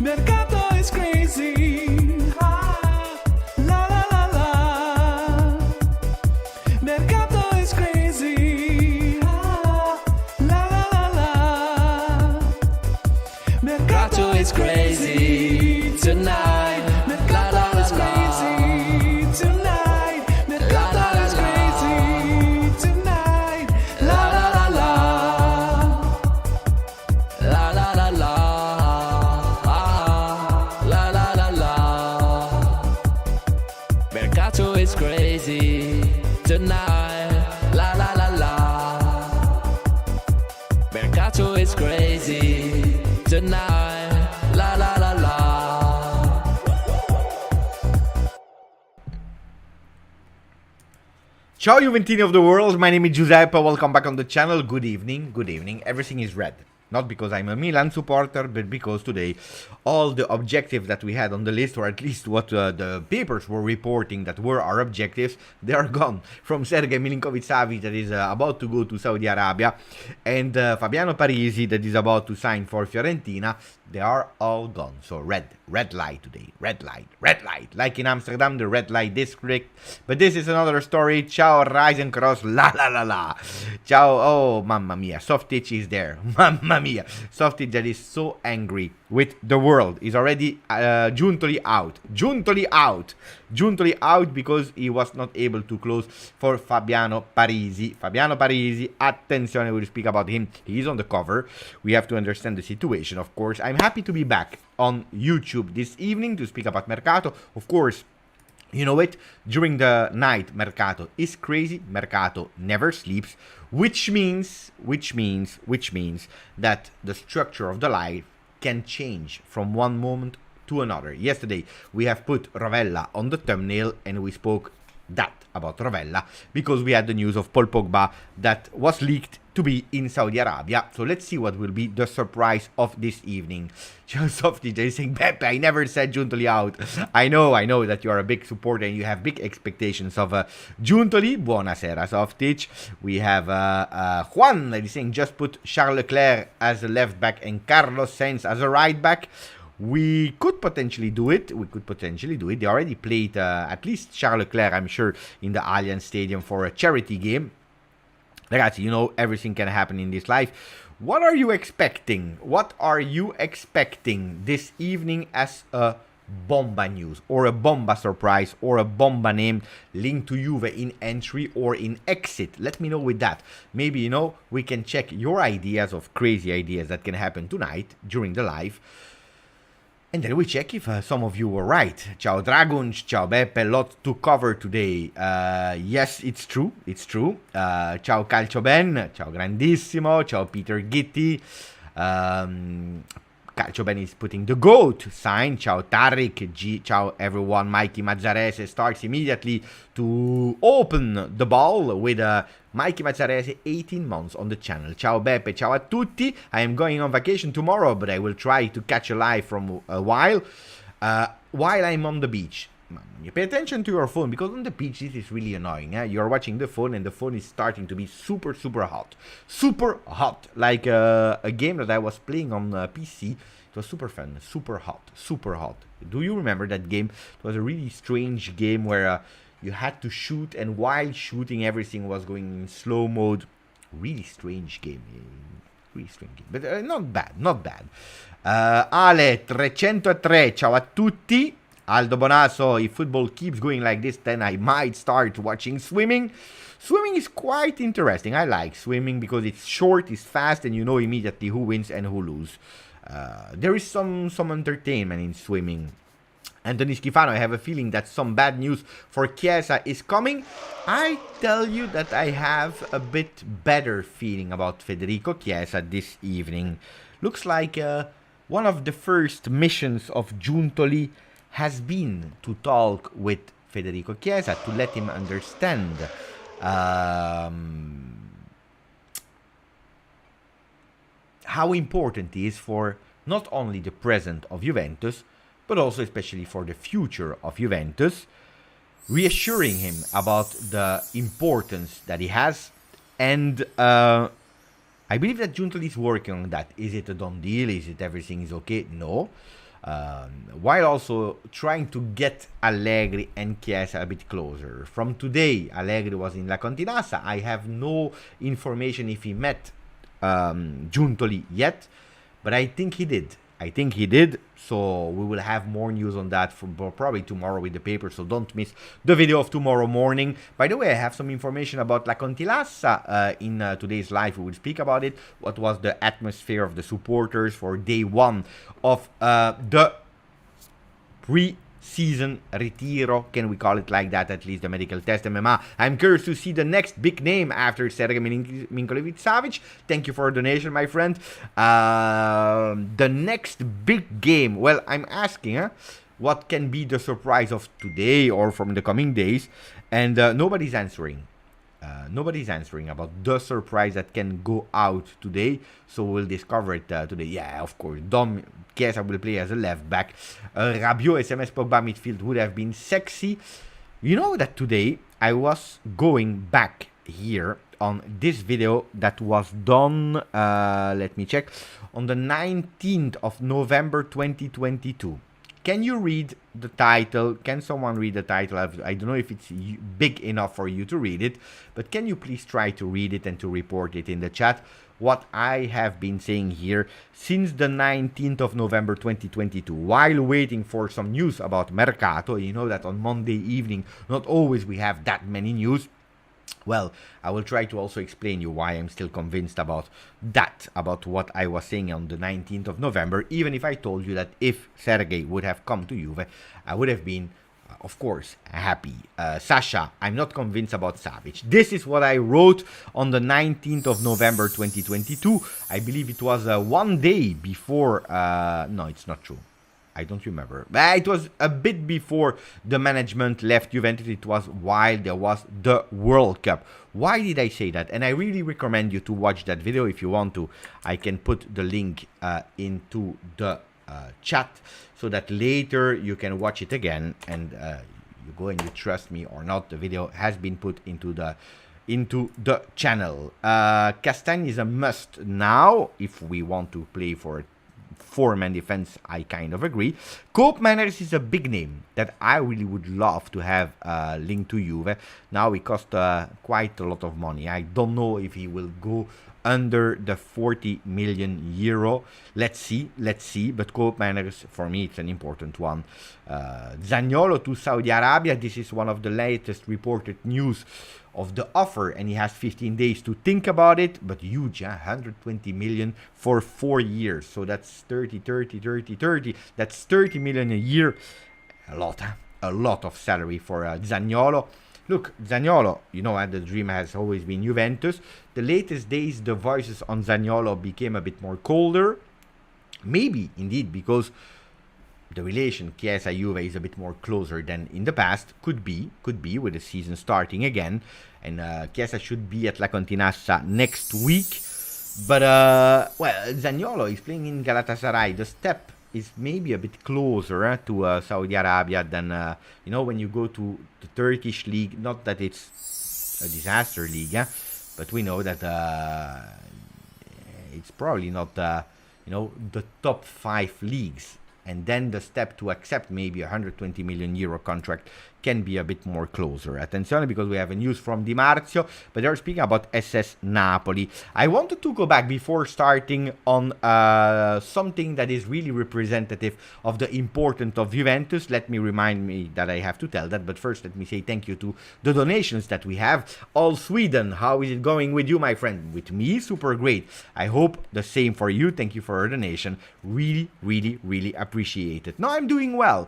Mercato is crazy. Ah, la la la la. Mercato is crazy. Ah, la la la la. Mercato is crazy tonight. Mercato is crazy tonight. Mercato is crazy tonight. La la la la. La la la la. La la la la. Mercato is crazy tonight. La la la la. Mercato is crazy tonight. La la la la. Ciao Juventini of the world, my name is Giuseppe, welcome back on the channel. Good evening, everything is red. Not because I'm a Milan supporter, but because today all the objectives that we had on the list, or at least what the papers were reporting that were our objectives, they are gone. From Sergei Milinkovic-Savic that is about to go to Saudi Arabia, and Fabiano Parisi that is about to sign for Fiorentina, they are all gone. So red light today, red light. Like in Amsterdam, the red light district. But this is another story. Ciao Reisencross, la la la la. Ciao, oh mamma mia, Softic is there. Mamma mia, Softic that is so angry with the world is already Giuntoli out because he was not able to close for Fabiano Parisi. Attenzione, we'll speak about him. He is on the cover. We have to understand the situation, of course. I'm happy to be back on YouTube this evening to speak about Mercato. Of course, you know it, during the night Mercato is crazy. Mercato never sleeps, which means that the structure of the life can change from one moment to another. Yesterday we have put Rovella on the thumbnail and we spoke that about Rovella because we had the news of Paul Pogba that was leaked to be in Saudi Arabia. So let's see what will be the surprise of this evening. Just Softic is saying, Pepe, I never said Giuntoli out. I know that you are a big supporter and you have big expectations of Giuntoli. Buonasera, Softic. We have Juan that is saying, just put Charles Leclerc as a left back and Carlos Sainz as a right back. We could potentially do it. They already played at least Charles Leclerc, I'm sure, in the Allianz Stadium for a charity game. Ragazzi, you know, everything can happen in this life. What are you expecting? This evening as a bomba news, or a bomba surprise, or a bomba name linked to Juve in entry or in exit? Let me know with that. Maybe, you know, we can check your ideas of crazy ideas that can happen tonight during the live. And then we check if some of you were right. Ciao Dragon, ciao Beppe, lot to cover today. Yes, it's true. Ciao Calcio Ben, ciao Grandissimo, ciao Peter Gitti. Calcio Ben is putting the GOAT sign. Ciao Tariq, ciao everyone. Mikey Mazzarese starts immediately to open the ball with Mikey Mazzarese, 18 months on the channel. Ciao Beppe, ciao a tutti. I am going on vacation tomorrow, but I will try to catch a live from a while I'm on the beach. You pay attention to your phone, because on the beach this is really annoying. You're watching the phone and the phone is starting to be super hot. Like a game that I was playing on PC. It was super fun, super hot. Do you remember that game? It was a really strange game where you had to shoot, and while shooting everything was going in slow mode. Really strange game. But not bad. Ale 303, ciao a tutti. Aldo Bonasso, if football keeps going like this, then I might start watching swimming. Swimming is quite interesting. I like swimming because it's short, it's fast, and you know immediately who wins and who loses. There is some entertainment in swimming. Anthony Schifano, I have a feeling that some bad news for Chiesa is coming. I tell you that I have a bit better feeling about Federico Chiesa this evening. Looks like one of the first missions of Giuntoli has been to talk with Federico Chiesa to let him understand how important it is for not only the present of Juventus, but also especially for the future of Juventus, reassuring him about the importance that he has. And I believe that Giuntoli is working on that. Is it a done deal? Is it everything is okay? No. while also trying to get Allegri and Chiesa a bit closer. From today, Allegri was in La Continassa. I have no information if he met Giuntoli yet, but I think he did. So we will have more news on that probably tomorrow with the paper, so don't miss the video of tomorrow morning. By the way, I have some information about La Continassa in today's live. We will speak about it. What was the atmosphere of the supporters for day one of the pre-season retiro, can we call it like that, at least the medical test MMA. I'm curious to see the next big name after Sergei Milinkovic-Savic. Thank you for a donation, my friend. The next big game, well, I'm asking what can be the surprise of today or from the coming days, and nobody's answering. Nobody's answering about the surprise that can go out today, so we'll discover it today. Yeah, of course, Dom Chiesa will play as a left back. Rabiot, SMS, Pogba midfield would have been sexy. You know that today I was going back here on this video that was done, let me check, on the 19th of November 2022. Can you read the title? Can someone read the title? I don't know if it's big enough for you to read it, but can you please try to read it and to report it in the chat? What I have been saying here since the 19th of November 2022, while waiting for some news about Mercato. You know that on Monday evening, not always we have that many news. Well, I will try to also explain you why I'm still convinced about that, about what I was saying on the 19th of November, even if I told you that if Sergei would have come to Juve, I would have been, of course, happy. Sasha, I'm not convinced about Savic. This is what I wrote on the 19th of November 2022. I believe it was one day before, no, it's not true. I don't remember. But it was a bit before the management left Juventus. It was while there was the World Cup. Why did I say that? And I really recommend you to watch that video if you want to. I can put the link into the chat so that later you can watch it again and you go and you trust me or not. The video has been put into the channel. Castagne is a must now if we want to play for it. Four-man defense, I kind of agree. Cope Manners is a big name that I really would love to have linked to Juve. Now it cost quite a lot of money. I don't know if he will go under the 40 million euro. Let's see. But Cope Manners, for me, it's an important one. Zaniolo to Saudi Arabia. This is one of the latest reported news of the offer, and he has 15 days to think about it, but huge, 120 million for 4 years, so that's 30, that's 30 million a year, a lot of salary for Zaniolo. Look, Zaniolo, you know, the dream has always been Juventus. The latest days, the voices on Zaniolo became a bit more colder, maybe indeed because the relation Chiesa-Juve is a bit more closer than in the past. Could be with the season starting again. And Chiesa should be at La Continassa next week. But, well, Zaniolo is playing in Galatasaray. The step is maybe a bit closer to Saudi Arabia than, you know, when you go to the Turkish league. Not that it's a disaster league, but we know that it's probably not, you know, the top 5 leagues. And then the step to accept maybe 120 million euro contract can be a bit more closer. Attenzione, because we have a news from Di Marzio, but they're speaking about SS Napoli. I wanted to go back before starting on something that is really representative of the importance of Juventus. Let me remind me that I have to tell that, but first let me say thank you to the donations that we have. All Sweden, how is it going with you, my friend? With me, super great. I hope the same for you. Thank you for your donation. Really appreciate it. No, I'm doing well.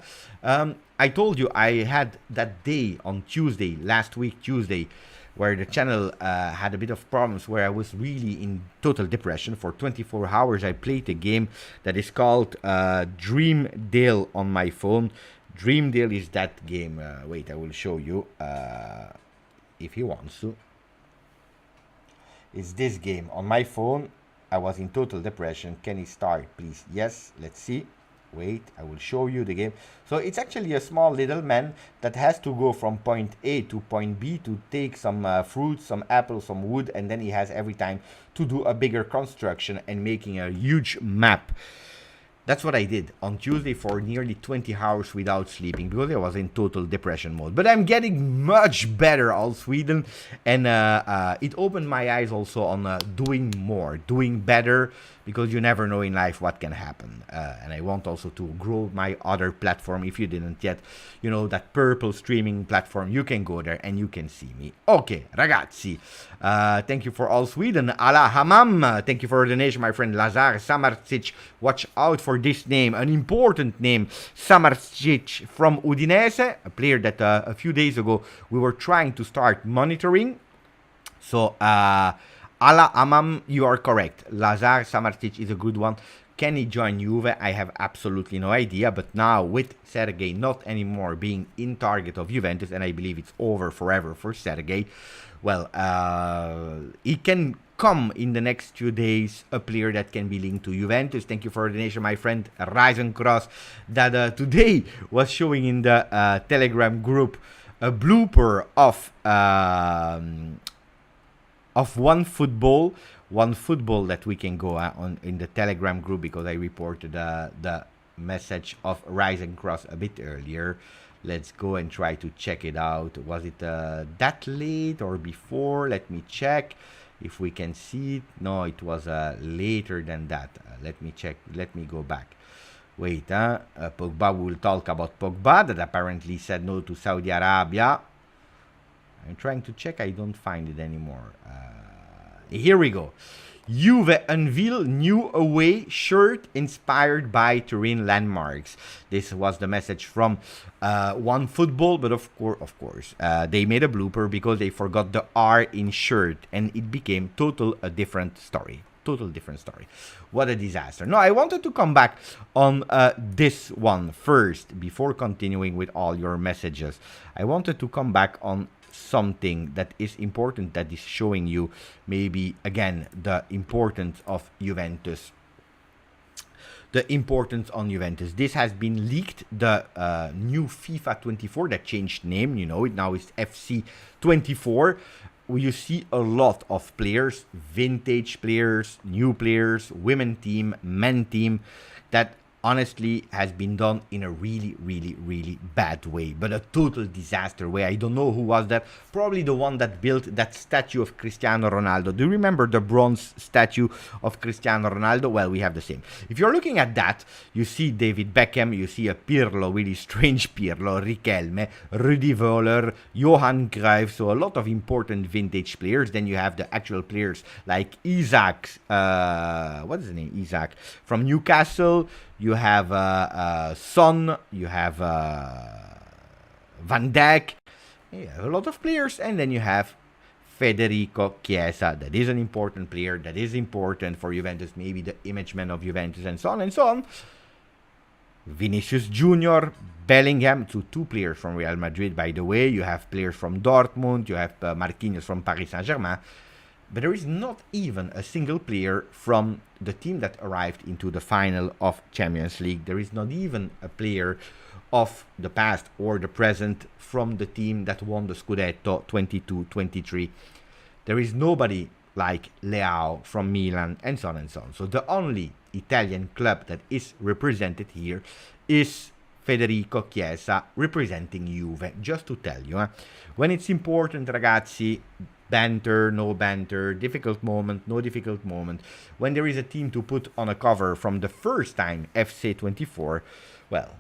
I told you I had that day on Tuesday, last week Tuesday, where the channel had a bit of problems, where I was really in total depression. For 24 hours I played a game that is called Dreamdale on my phone. Dreamdale is that game. Wait, I will show you if he wants to. It's this game on my phone. I was in total depression. Can he start, please? Yes, let's see. Wait, I will show you the game. So it's actually a small little man that has to go from point A to point B to take some fruits, some apples, some wood, and then he has every time to do a bigger construction and making a huge map. That's what I did on Tuesday for nearly 20 hours without sleeping because I was in total depression mode. But I'm getting much better all Sweden, and it opened my eyes also on doing more, doing better, because you never know in life what can happen. And I want also to grow my other platform. If you didn't yet, you know, that purple streaming platform, you can go there and you can see me. Okay, ragazzi, thank you for all Sweden. Ala Hamam, thank you for the donation, my friend Lazar Samarcic. Watch out for this name, an important name, Samarcic from Udinese, a player that a few days ago we were trying to start monitoring. So, Ala Amam, you are correct. Lazar Samarcic is a good one. Can he join Juve? I have absolutely no idea. But now with Sergei not anymore being in target of Juventus, and I believe it's over forever for Sergei, well, he can come in the next few days, a player that can be linked to Juventus. Thank you for the donation, my friend Ryzen Cross, that today was showing in the Telegram group a blooper of one football that we can go on in the Telegram group, because I reported the message of Ryzen Cross a bit earlier. Let's go and try to check it out. Was it that late or before? Let me check if we can see it. No, it was later than that. Let me check. Let me go back. Wait, Pogba, will talk about Pogba, that apparently said no to Saudi Arabia. I'm trying to check. I don't find it anymore. Here we go. Juve unveil new away shirt inspired by Turin landmarks. This was the message from One Football, but of course, they made a blooper because they forgot the R in shirt, and it became a different story. Total different story. What a disaster. No, I wanted to come back on this one first before continuing with all your messages. I wanted to come back on something that is important, that is showing you maybe again the importance of Juventus. The importance on Juventus. This has been leaked. The new FIFA 24 that changed name, you know, it now is FC 24. You see a lot of players, vintage players, new players, women team, men team, that honestly has been done in a really, really, really bad way, but a total disaster way. I don't know who was that. Probably the one that built that statue of Cristiano Ronaldo. Do you remember the bronze statue of Cristiano Ronaldo? Well, we have the same. If you're looking at that, you see David Beckham, you see a Pirlo, really strange Pirlo, Riquelme, Rudi Völler, Johan Cruyff, so a lot of important vintage players. Then you have the actual players like Isaac, what is his name? Isaac from Newcastle. You have Son, you have Van Dijk, you have a lot of players, and then you have Federico Chiesa, that is an important player, that is important for Juventus, maybe the image man of Juventus, and so on and so on. Vinicius Junior, Bellingham, two players from Real Madrid, by the way. You have players from Dortmund, you have Marquinhos from Paris Saint-Germain. But there is not even a single player from the team that arrived into the final of Champions League. There is not even a player of the past or the present from the team that won the Scudetto 22-23. There is nobody like Leao from Milan, and so on and so on. So the only Italian club that is represented here is Federico Chiesa, representing Juve. Just to tell you, when it's important, ragazzi, banter, no banter, difficult moment, no difficult moment. When there is a team to put on a cover from the first time, FC 24, well,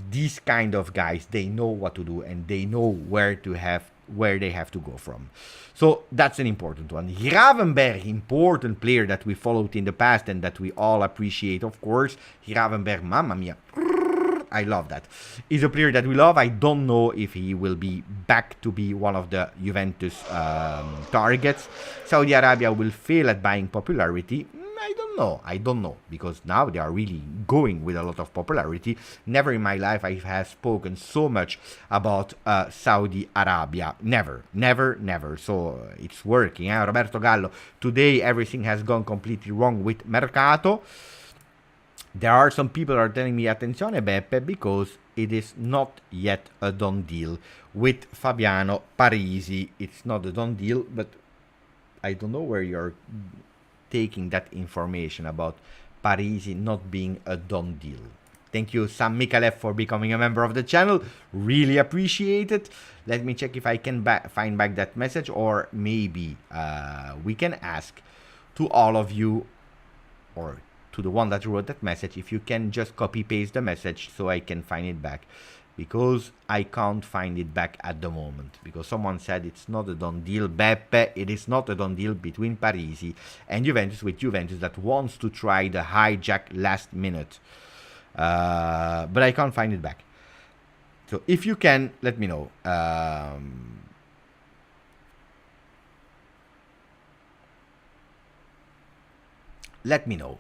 these kind of guys, they know what to do, and they know where they have to go from. So that's an important one. Gravenberg, important player that we followed in the past and that we all appreciate, of course. Gravenberg, mamma mia, I love that. He's a player that we love. I don't know if he will be back to be one of the Juventus targets. Saudi Arabia will fail at buying popularity. I don't know, because now they are really going with a lot of popularity. Never in my life I have spoken so much about Saudi Arabia. Never. So it's working. Roberto Gallo, today everything has gone completely wrong with Mercato. There are some people are telling me, attenzione Beppe, because it is not yet a done deal with Fabiano Parisi. It's not a done deal, but I don't know where you're taking that information about Parisi not being a done deal. Thank you, Sam Mikalev, for becoming a member of the channel. Really appreciate it. Let me check if I can find back that message, or maybe we can ask to all of you, or to the one that wrote that message, if you can just copy paste the message so I can find it back, because I can't find it back at the moment, because someone said it's not a done deal. Beppe, it is not a done deal between Parisi and Juventus, with Juventus that wants to try the hijack last minute, but I can't find it back. So if you can, let me know. Let me know.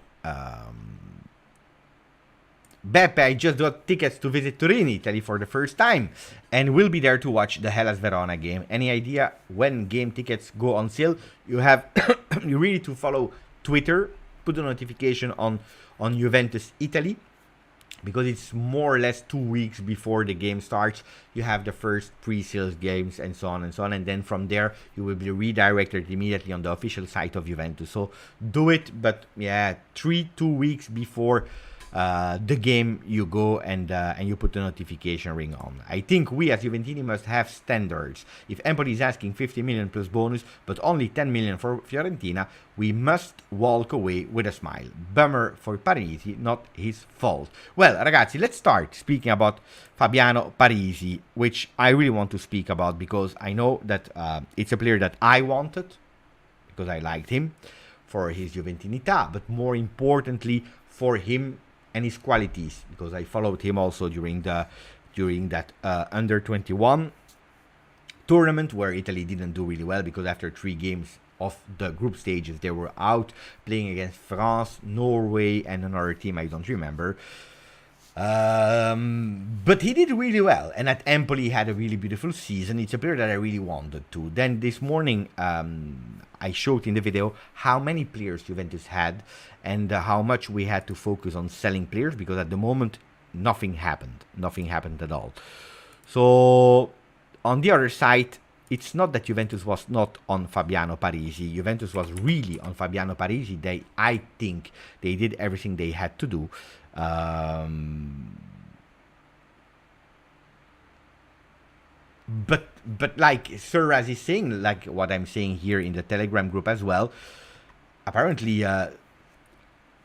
Beppe, I just got tickets to visit Turin, Italy for the first time, and will be there to watch the Hellas Verona game. Any idea when game tickets go on sale? You have you really to follow Twitter, put a notification on Juventus Italy, because it's more or less 2 weeks before the game starts. You have the first pre-sales games and so on and so on, and then from there you will be redirected immediately on the official site of Juventus. So do it, but yeah, 2 weeks before the game you go and you put the notification ring on. I think we as Juventini must have standards. If Empoli is asking 50 million plus bonus, but only 10 million for Fiorentina, we must walk away with a smile. Bummer for Parisi, not his fault. Well, ragazzi, let's start speaking about Fabiano Parisi, which I really want to speak about, because I know that it's a player that I wanted, because I liked him for his Juventinità, but more importantly for him and his qualities, because I followed him also during that under 21 tournament, where Italy didn't do really well, because after 3 games of the group stages they were out, playing against France, Norway, and another team I don't remember. But he did really well, and at Empoli he had a really beautiful season. It's a player that I really wanted to. Then this morning I showed in the video how many players Juventus had, and how much we had to focus on selling players, because at the moment nothing happened at all. So on the other side, it's not that Juventus was not on Fabiano Parisi. Juventus was really on Fabiano Parisi. I think they did everything they had to do. But like Sir Raz is saying, like what I'm saying here in the Telegram group as well, apparently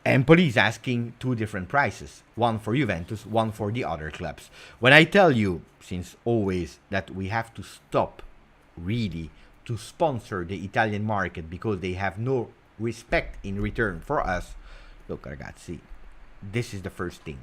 Empoli is asking 2 different prices, one for Juventus, one for the other clubs. When I tell you, since always, that we have to stop really to sponsor the Italian market, because they have no respect in return for us, look ragazzi, this is the first thing.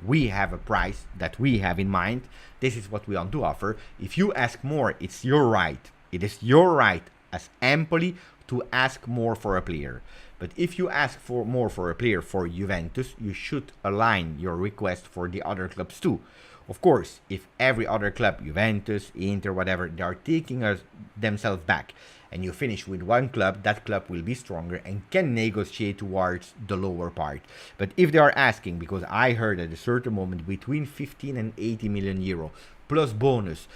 We have a price that we have in mind. This is what we want to offer. If you ask more, it's your right. It is your right as Empoli to ask more for a player. But if you ask for more for a player for Juventus, you should align your request for the other clubs too. Of course, if every other club, Juventus, Inter, whatever, they are taking themselves back, and you finish with one club, that club will be stronger and can negotiate towards the lower part. But if they are asking, because I heard at a certain moment, between 15 and 80 million euro plus bonus,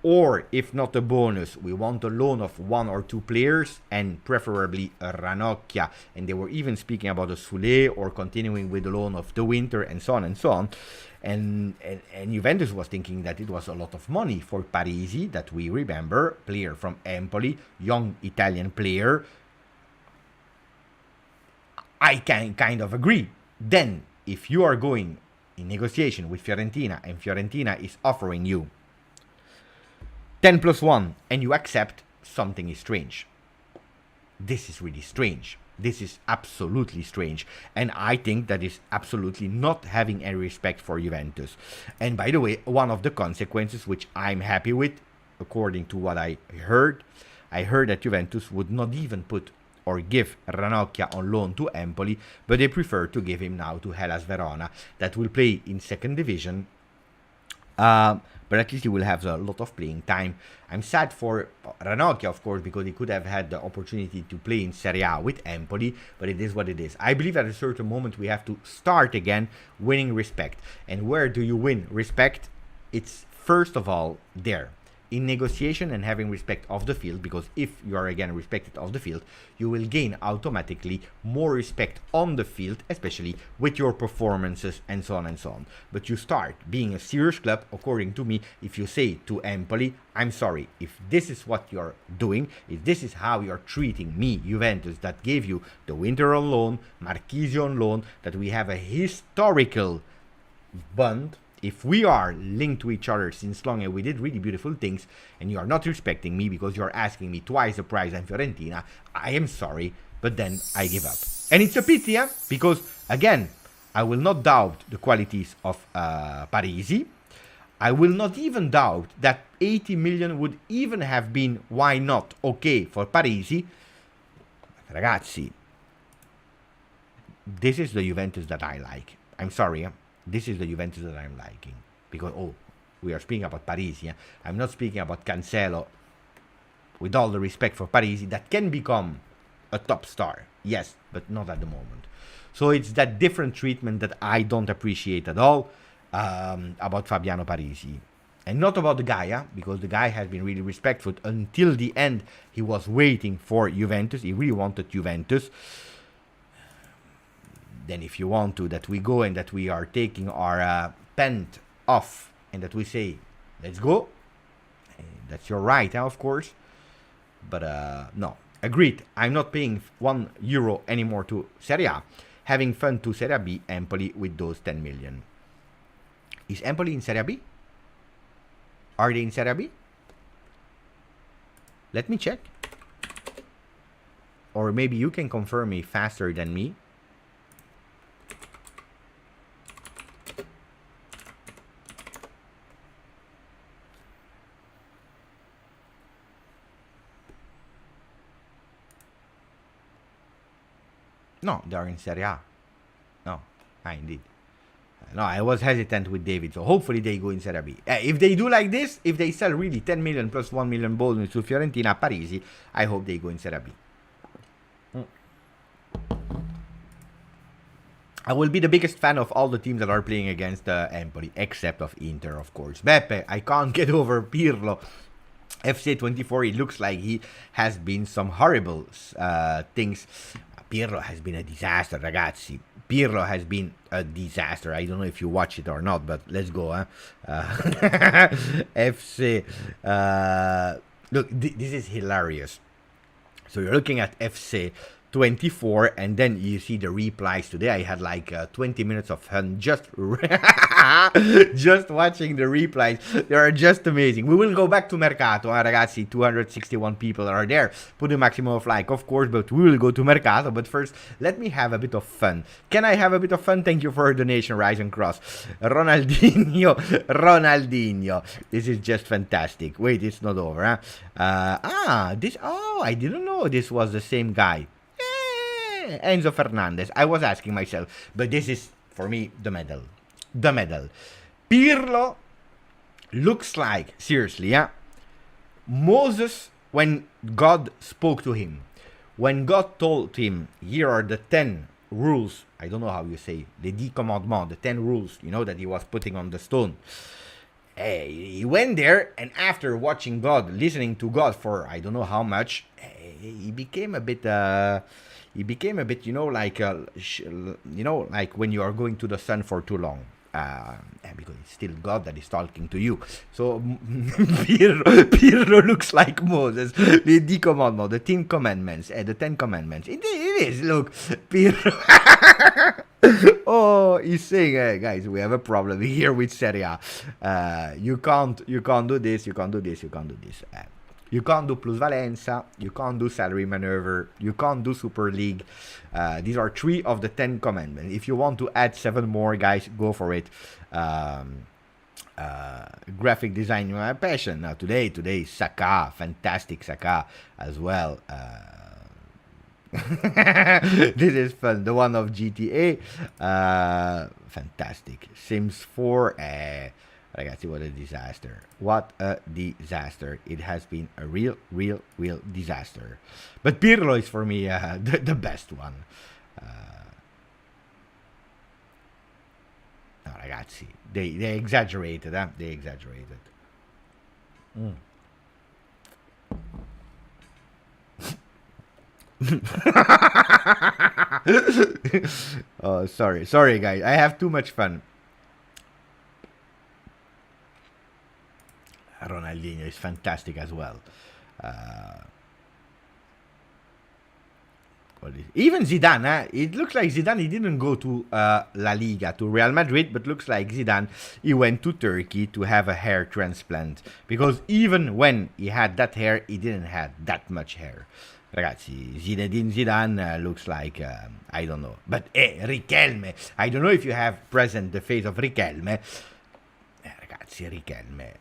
or if not a bonus, we want a loan of 1 or 2 players, and preferably a Ranocchia, and they were even speaking about a Soulé, or continuing with the loan of the Winter, and so on and so on. And Juventus was thinking that it was a lot of money for Parisi, that we remember, player from Empoli, young Italian player. I can kind of agree. Then, if you are going in negotiation with Fiorentina, and Fiorentina is offering you 10 plus 1, and you accept, something is strange. This is really strange. This is absolutely strange. And I think that is absolutely not having any respect for Juventus. And by the way, one of the consequences, which I'm happy with, according to what I heard that Juventus would not even put or give Ranocchia on loan to Empoli, but they prefer to give him now to Hellas Verona, that will play in 2nd division. But at least he will have a lot of playing time. I'm sad for Ranocchia, of course, because he could have had the opportunity to play in Serie A with Empoli, but it is what it is. I believe at a certain moment we have to start again winning respect. And where do you win respect? It's first of all there. in negotiation and having respect of the field, because if you are again respected of the field, you will gain automatically more respect on the field, especially with your performances and so on and so on. But you start being a serious club, according to me, if you say to Empoli, I'm sorry, if this is what you're doing, if this is how you're treating me, Juventus, that gave you the winter on loan, Marchisio on loan, that we have a historical bond, if we are linked to each other since long and we did really beautiful things, and you are not respecting me because you're asking me twice the price than Fiorentina, I am sorry, but then I give up. And it's a pity, because again, I will not doubt the qualities of Parisi. I will not even doubt that 80 million would even have been, why not, okay for Parisi. Ragazzi, this is the Juventus that I like. I'm sorry, this is the Juventus that I'm liking. Because, we are speaking about Parisi. I'm not speaking about Cancelo. With all the respect for Parisi, that can become a top star. Yes, but not at the moment. So it's that different treatment that I don't appreciate at all about Fabiano Parisi. And not about the guy, because the guy has been really respectful until the end. He was waiting for Juventus. He really wanted Juventus. Then if you want to, that we go and that we are taking our pant off and that we say, let's go. That's your right, of course. But no, agreed. I'm not paying €1 anymore to Serie A. Having fun to Serie B, Empoli with those 10 million. Is Empoli in Serie B? Are they in Serie B? Let me check. Or maybe you can confirm me faster than me. No, they are in Serie A. No, indeed. No, I was hesitant with David, so hopefully they go in Serie B. If they do like this, if they sell really 10 million plus 1 million bonus to Fiorentina, Parisi, I hope they go in Serie B. I will be the biggest fan of all the teams that are playing against Empoli, except of Inter, of course. Beppe, I can't get over Pirlo. FC24, it looks like he has been some horrible things. Pirlo has been a disaster, ragazzi. Pirlo has been a disaster. I don't know if you watch it or not, but let's go. FC. Look, this is hilarious. So you're looking at FC 24, and then you see the replies today. I had like 20 minutes of fun just just watching the replies. They are just amazing. We will go back to Mercato, ragazzi. 261 people are there. Put a maximum of like, of course, but we will go to Mercato. But first, let me have a bit of fun. Can I have a bit of fun? Thank you for a donation, Rise and Cross. Ronaldinho. This is just fantastic. Wait, it's not over, I didn't know this was the same guy. Enzo Fernandez. I was asking myself, but this is, for me, the medal. The medal. Pirlo looks like, seriously, Moses, when God spoke to him, when God told him, here are the 10 rules, I don't know how you say, the 10 commandments, the 10 rules, that he was putting on the stone. He went there, and after watching God, listening to God for I don't know how much, he became a bit, like when you are going to the sun for too long. Because it's still God that is talking to you. So Pirlo looks like Moses. The 10 commandments, the 10 commandments, the 10 commandments. It is. Look, Pirlo. Oh, he's saying, hey, guys, we have a problem here with Serie A. You can't do this. You can't do this. You can't do this. You can't do plusvalenza, you can't do salary maneuver, you can't do Super League. These are 3 of the 10 commandments. If you want to add 7 more, guys, go for it. Graphic design, my passion. Now today, Saka, fantastic Saka as well. This is fun. The one of GTA, fantastic. Sims 4, ragazzi, what a disaster. What a disaster. It has been a real disaster. But Pirlo is for me the best one. No, ragazzi, they exaggerated, They exaggerated. Oh, sorry, guys. I have too much fun. Ronaldinho is fantastic as well. Even Zidane, it looks like Zidane, he didn't go to La Liga, to Real Madrid, but looks like Zidane, he went to Turkey to have a hair transplant. Because even when he had that hair, he didn't have that much hair. Ragazzi, Zinedine Zidane looks like, I don't know. But Riquelme, I don't know if you have present the face of Riquelme. Ragazzi, Riquelme.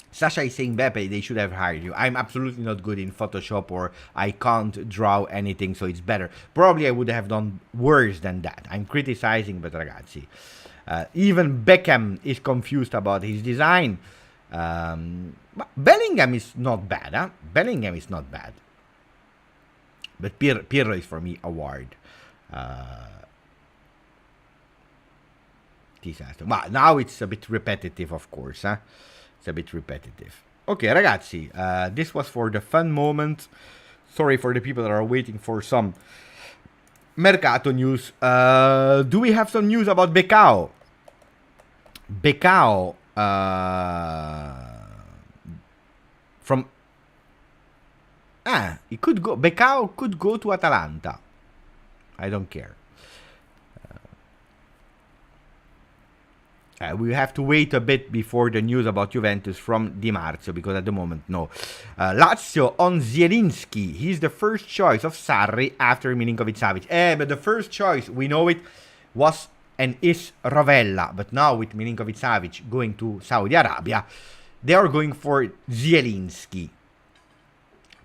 Sasha is saying, Beppe, they should have hired you. I'm absolutely not good in Photoshop, or I can't draw anything, so it's better. Probably I would have done worse than that. I'm criticizing, but ragazzi. Even Beckham is confused about his design. But Bellingham is not bad, huh? Bellingham is not bad. But Pirlo is, for me, award. Disaster. But now it's a bit repetitive, of course, huh? It's a bit repetitive. Okay, ragazzi, this was for the fun moment. Sorry for the people that are waiting for some Mercato news. Do we have some news about Becao? Becao, from... it could go... Becao could go to Atalanta. I don't care. We have to wait a bit before the news about Juventus from Di Marzio, because at the moment, no. Lazio on Zielinski. He's the first choice of Sarri after Milinkovic-Savic. But the first choice, we know it, was and is Rovella. But now with Milinkovic-Savic going to Saudi Arabia, they are going for Zielinski.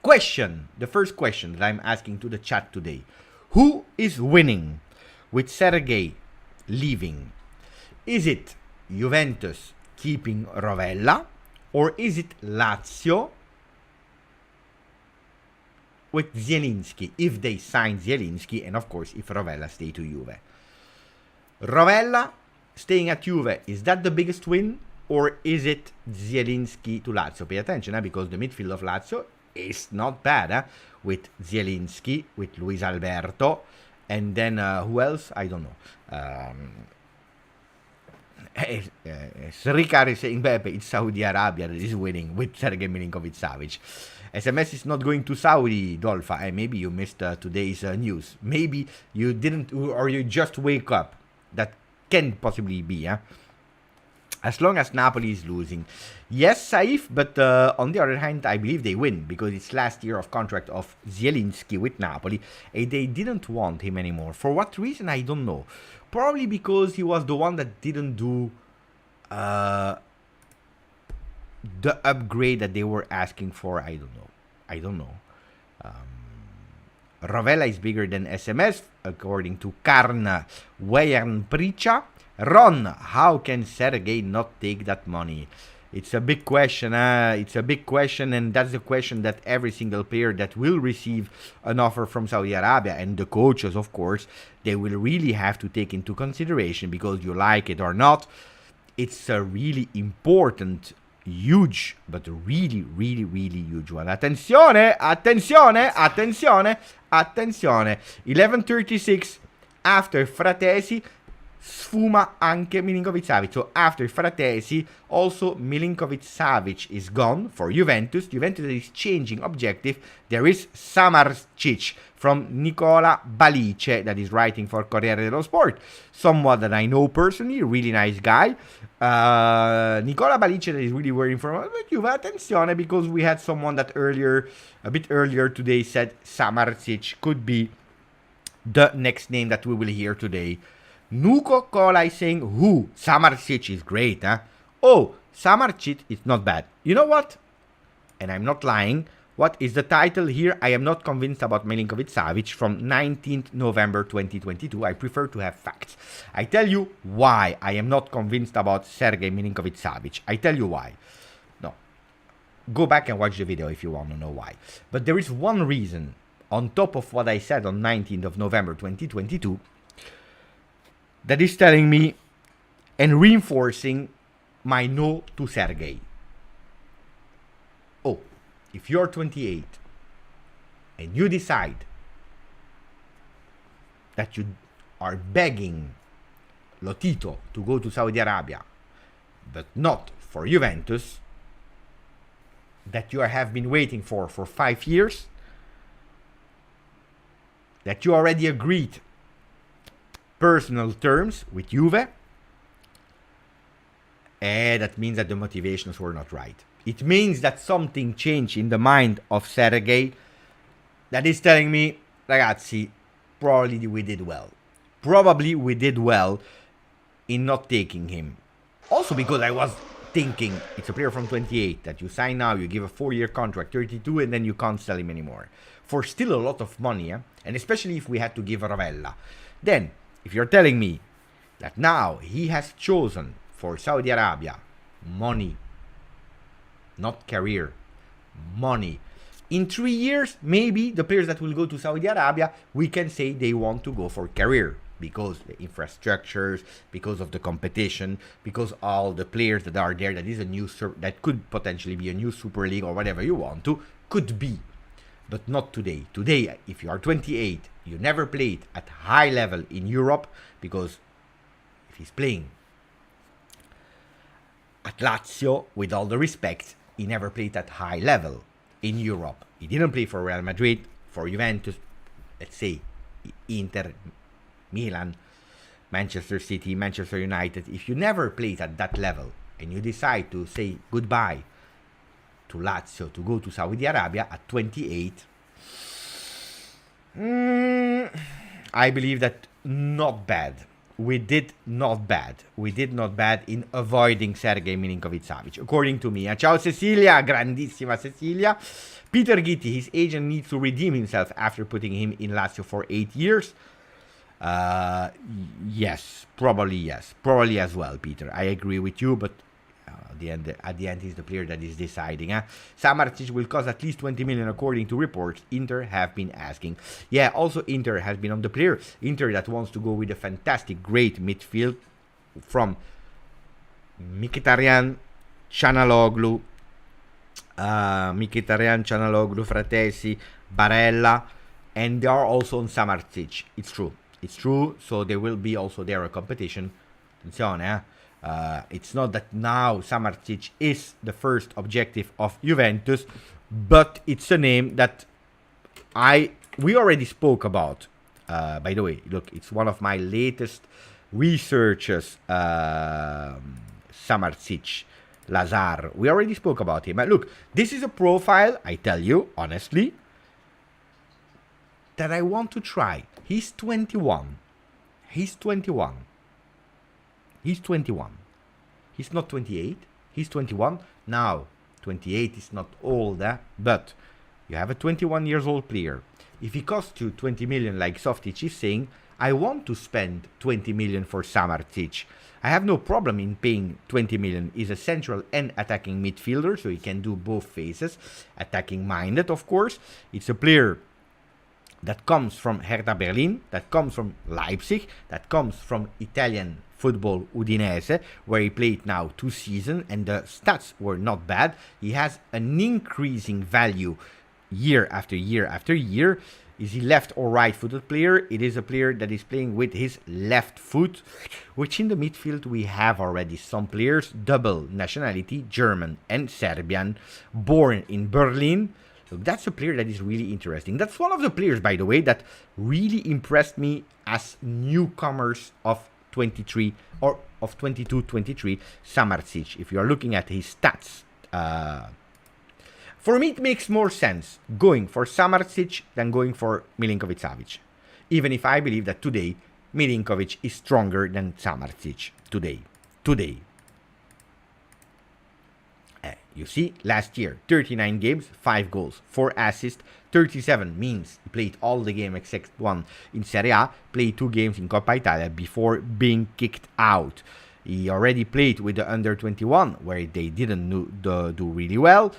Question, the first question that I'm asking to the chat today. Who is winning with Sergei leaving? Is it Juventus keeping Rovella, or is it Lazio with Zielinski, if they sign Zielinski, and of course if Rovella stay to Juve? Rovella staying at Juve, is that the biggest win, or is it Zielinski to Lazio? Pay attention, because the midfield of Lazio is not bad, with Zielinski, with Luis Alberto, and then who else? I don't know. Ricard is saying, Beppe, it's Saudi Arabia that is winning with Sergei Milinkovic-Savic. SMS is not going to Saudi, Dolfa. Maybe you missed today's news. Maybe you didn't, or you just wake up. That can possibly be, as long as Napoli is losing. Yes, Saif, but on the other hand, I believe they win, because it's last year of contract of Zielinski with Napoli, and they didn't want him anymore. For what reason, I don't know. Probably because he was the one that didn't do the upgrade that they were asking for. I don't know. Rovella is bigger than SMS, according to Karna Weyern Pricha. Ron, how can Sergei not take that money? It's a big question. It's a big question, and that's the question that every single player that will receive an offer from Saudi Arabia, and the coaches, of course, they will really have to take into consideration, because you like it or not, it's a really important, huge, but really, really, really huge one. Attenzione, attenzione, attenzione, attenzione. 11:36 after Fratesi. Sfuma anche Milinkovic-Savic. So after Fratesi, also Milinkovic-Savic is gone for Juventus. Juventus is changing objective. There is Samardzic from Nicola Balice that is writing for Corriere dello Sport. Someone that I know personally, really nice guy. Nicola Balice that is really worrying for Juve. Attenzione, because we had someone that a bit earlier today said Samardzic could be the next name that we will hear today. Nuko Kola is saying, who? Samardzic is great, huh? Oh, Samardzic is not bad. You know what? And I'm not lying. What is the title here? I am not convinced about Milinkovic-Savic from 19th November 2022. I prefer to have facts. I tell you why I am not convinced about Sergei Milinkovic-Savic. I tell you why. No. Go back and watch the video if you want to know why. But there is one reason, on top of what I said on 19th of November 2022, that is telling me and reinforcing my no to Sergei. Oh, if you're 28 and you decide that you are begging Lotito to go to Saudi Arabia, but not for Juventus, that you have been waiting for 5 years, that you already agreed personal terms with Juve, that means that the motivations were not right. It means that something changed in the mind of Sergei that is telling me, ragazzi, probably we did well. Probably we did well in not taking him. Also because I was thinking, it's a player from 28 that you sign now, you give a 4-year contract, 32, and then you can't sell him anymore. For still a lot of money, and especially if we had to give Ravella. Then, if you're telling me that now he has chosen for Saudi Arabia money, not career, money. In 3 years, maybe the players that will go to Saudi Arabia, we can say they want to go for career. Because the infrastructures, because of the competition, because all the players that are there, that is a new that could potentially be a new Super League or whatever you want to, could be. But not today. Today, if you are 28, you never played at high level in Europe, because if he's playing at Lazio, with all the respect, he never played at high level in Europe. He didn't play for Real Madrid, for Juventus, let's say Inter, Milan, Manchester City, Manchester United. If you never played at that level and you decide to say goodbye to Lazio to go to Saudi Arabia at 28, I believe that not bad. We did not bad. We did not bad in avoiding Sergei Milinkovic-Savic, according to me. Ciao Cecilia, grandissima Cecilia. Peter Gitti, his agent needs to redeem himself after putting him in Lazio for 8 years. Yes, probably as well, Peter. I agree with you, but at the end, he's the player that is deciding. Samardzic will cost at least 20 million, according to reports Inter have been asking. Yeah, also Inter has been on the player. Inter that wants to go with a fantastic, great midfield from Mkhitaryan, Çalhanoğlu, Fratesi, Barella, and they are also on Samardzic. It's true, so there will be also there a competition. It's not that now Samardzic is the first objective of Juventus, but it's a name that we already spoke about. By the way, look, it's one of my latest researches, Samardzic, Lazar. We already spoke about him. Look, this is a profile, I tell you, honestly, that I want to try. He's 21. He's 21. He's 21. He's not 28. He's 21. Now, 28 is not old, but you have a 21 years old player. If he costs you 20 million, like Softic is saying, I want to spend 20 million for Samardzic. I have no problem in paying 20 million. He's a central and attacking midfielder, so he can do both phases. Attacking minded, of course. It's a player that comes from Hertha Berlin, that comes from Leipzig, that comes from Italian football Udinese, where he played now 2 seasons, and the stats were not bad. He has an increasing value year after year after year. Is he left or right-footed player? It is a player that is playing with his left foot, which in the midfield we have already some players, double nationality, German and Serbian, born in Berlin. Look, that's a player that is really interesting. That's one of the players, by the way, that really impressed me as newcomers of 23 or of 22-23, Samardzic. If you are looking at his stats, for me it makes more sense going for Samardzic than going for Milinkovic-Savic. Even if I believe that today Milinkovic is stronger than Samardzic. Today. You see, last year, 39 games, 5 goals, 4 assists, 37 means he played all the games except one in Serie A, played 2 games in Coppa Italia before being kicked out. He already played with the under-21, where they didn't do really well.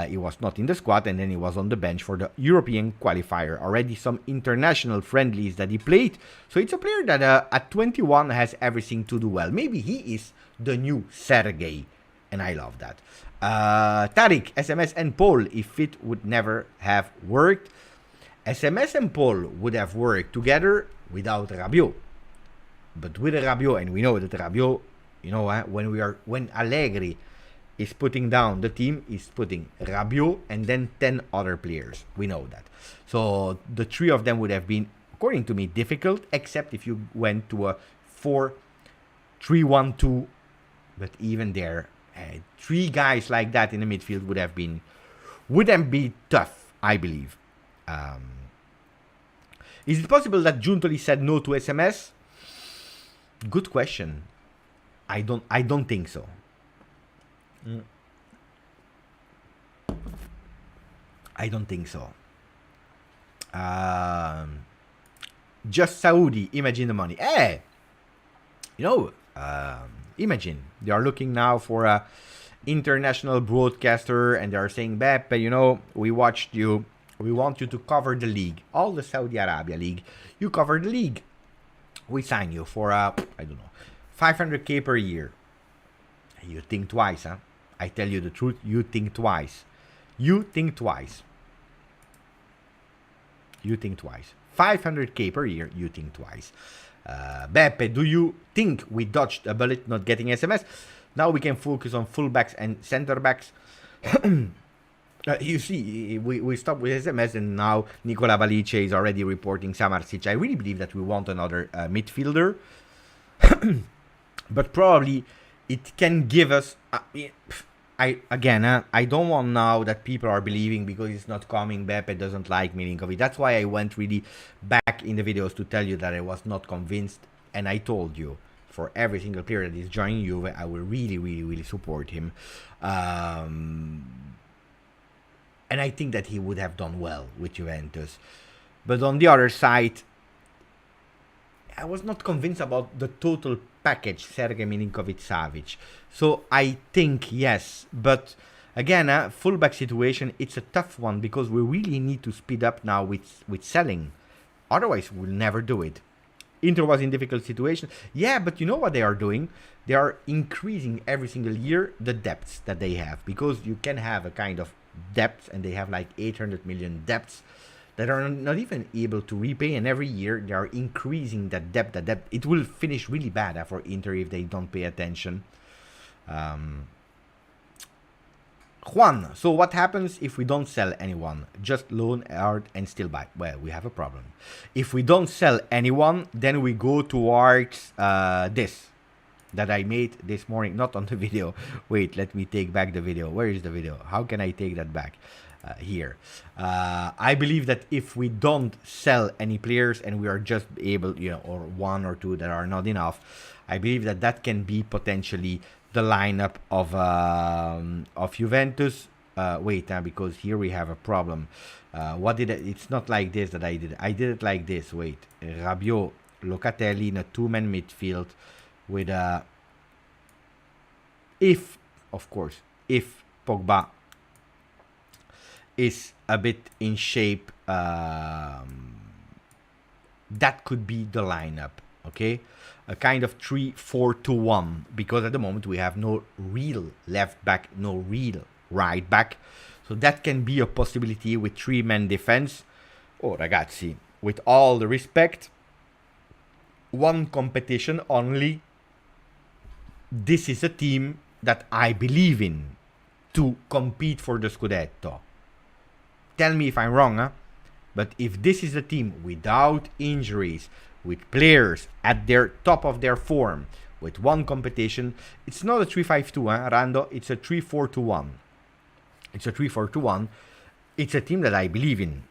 He was not in the squad, and then he was on the bench for the European qualifier. Already some international friendlies that he played. So it's a player that at 21 has everything to do well. Maybe he is the new Sergei And I love that. Tariq, SMS and Paul, if it would never have worked. SMS and Paul would have worked together without Rabiot. But with Rabiot, and we know that Rabiot, when Allegri is putting down the team, is putting Rabiot and then 10 other players. We know that. So the three of them would have been, according to me, difficult, except if you went to a 4-3-1-2. But even there, three guys like that in the midfield wouldn't be tough, I believe. Is it possible that Giuntoli said no to SMS? Good question. I don't think so. I don't think so. Just Saudi, imagine the money. Hey, imagine they are looking now for a international broadcaster, and they are saying, Beppe, we watched you. We want you to cover the league, all the Saudi Arabia league. You cover the league. We sign you for 500k per year. You think twice, huh? I tell you the truth. You think twice. You think twice. 500k per year. You think twice. Beppe, do you think we dodged a bullet not getting SMS? Now we can focus on fullbacks and center backs. You see, we stopped with SMS, and now Nicola Valice is already reporting Samardzic. I really believe that we want another midfielder. But probably it can give us... I don't want now that people are believing because it's not coming, Beppe doesn't like Milinkovic. That's why I went really back in the videos to tell you that I was not convinced. And I told you, for every single player that is joining Juve, I will really, really, really support him. And I think that he would have done well with Juventus. But on the other side, I was not convinced about the total package, Sergei Milinkovic-Savic. So I think yes. But again, fullback situation, it's a tough one because we really need to speed up now with selling. Otherwise, we'll never do it. Inter was in difficult situation. Yeah, but you know what they are doing? They are increasing every single year the debts that they have. Because you can have a kind of debts, and they have like 800 million debts that are not even able to repay, and every year they are increasing that debt. It will finish really bad for Inter if they don't pay attention. Juan, so what happens if we don't sell anyone? Just loan out and still buy? Well, we have a problem. If we don't sell anyone, then we go towards this that I made this morning, not on the video. Wait, let me take back the video. Where is the video? How can I take that back? Here. I believe that if we don't sell any players and we are just able, or one or two that are not enough, I believe that that can be potentially the lineup of Juventus. Because here we have a problem. It's not like this that I did. I did it like this. Wait, Rabiot, Locatelli in a two-man midfield with if Pogba is a bit in shape, that could be the lineup. Okay, a kind of 3-4-2-1, because at the moment we have no real left back, no real right back, so that can be a possibility with three-man defense. Oh ragazzi, with all the respect, one competition only. This is a team that I believe in to compete for the Scudetto. Tell me if I'm wrong, huh? But if this is a team without injuries, with players at their top of their form, with one competition, it's not a 3-5-2, huh, Rando? It's a 3-4-2-1. It's a 3-4-2-1. It's a team that I believe in,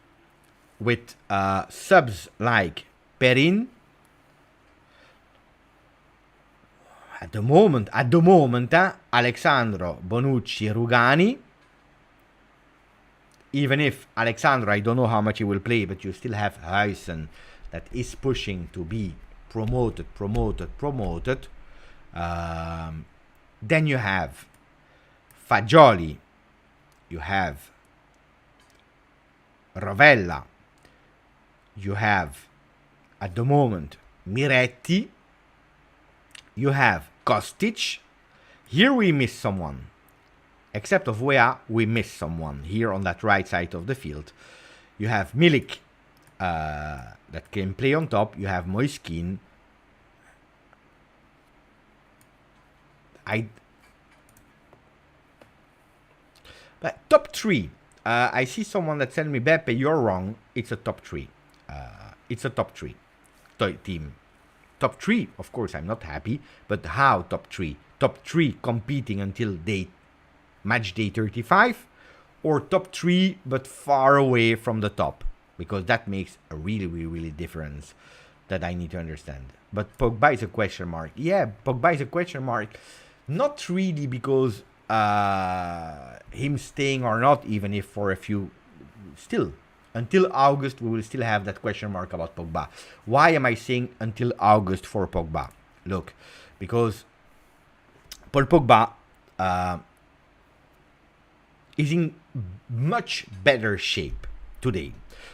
with subs like Perin. At the moment, Alexandro, Bonucci, Rugani. Even if Alexandro, I don't know how much he will play, but you still have Huijsen that is pushing to be promoted. Then you have Fagioli, you have Rovella, you have, at the moment, Miretti, you have Kostic, Here we miss someone. Except of Wea, we miss someone here on that right side of the field. You have Milik that can play on top. You have Moiskin. But top three. I see someone that sent me, Beppe, you're wrong. It's a top three. It's a top three team. Top three, of course, I'm not happy. But how top three? Top three competing until match day 35? Or top three, but far away from the top? Because that makes a really, really, really difference that I need to understand. But Pogba is a question mark. Yeah, Pogba is a question mark. Not really because him staying or not, even if for a few, still, until August, we will still have that question mark about Pogba. Why am I saying until August for Pogba? Look, because Paul Pogba is in much better shape today.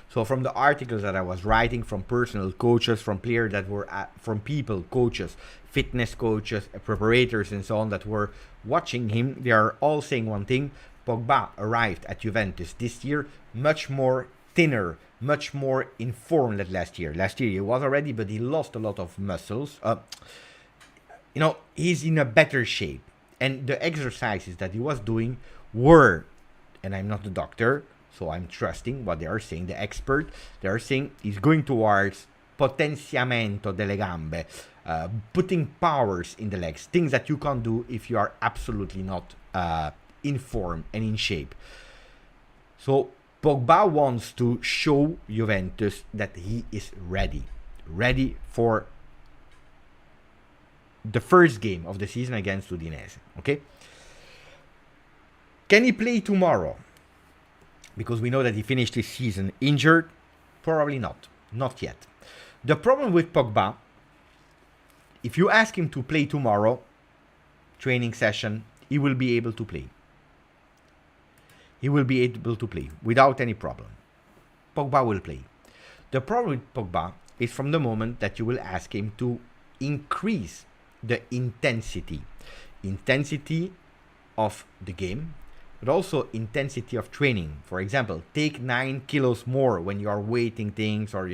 So from the articles that I was writing, from personal coaches, from players that were from people, coaches, fitness coaches, preparators, and so on that were watching him, they are all saying one thing: Pogba arrived at Juventus this year much more thinner, much more informed than last year. Last year he was already, but he lost a lot of muscles. He's in a better shape, and the exercises that he was doing were, and I'm not a doctor, so I'm trusting what they are saying, the expert, they are saying he's going towards potenziamento delle gambe, putting powers in the legs, things that you can't do if you are absolutely not in form and in shape. So Pogba wants to show Juventus that he is ready for the first game of the season against Udinese. Okay? Can he play tomorrow? Because we know that he finished his season injured. Probably not. Not yet. The problem with Pogba, if you ask him to play tomorrow, training session, he will be able to play. He will be able to play without any problem. Pogba will play. The problem with Pogba is from the moment that you will ask him to increase the intensity of the game, but also intensity of training. For example, take 9 kilos more when you are weighting things, or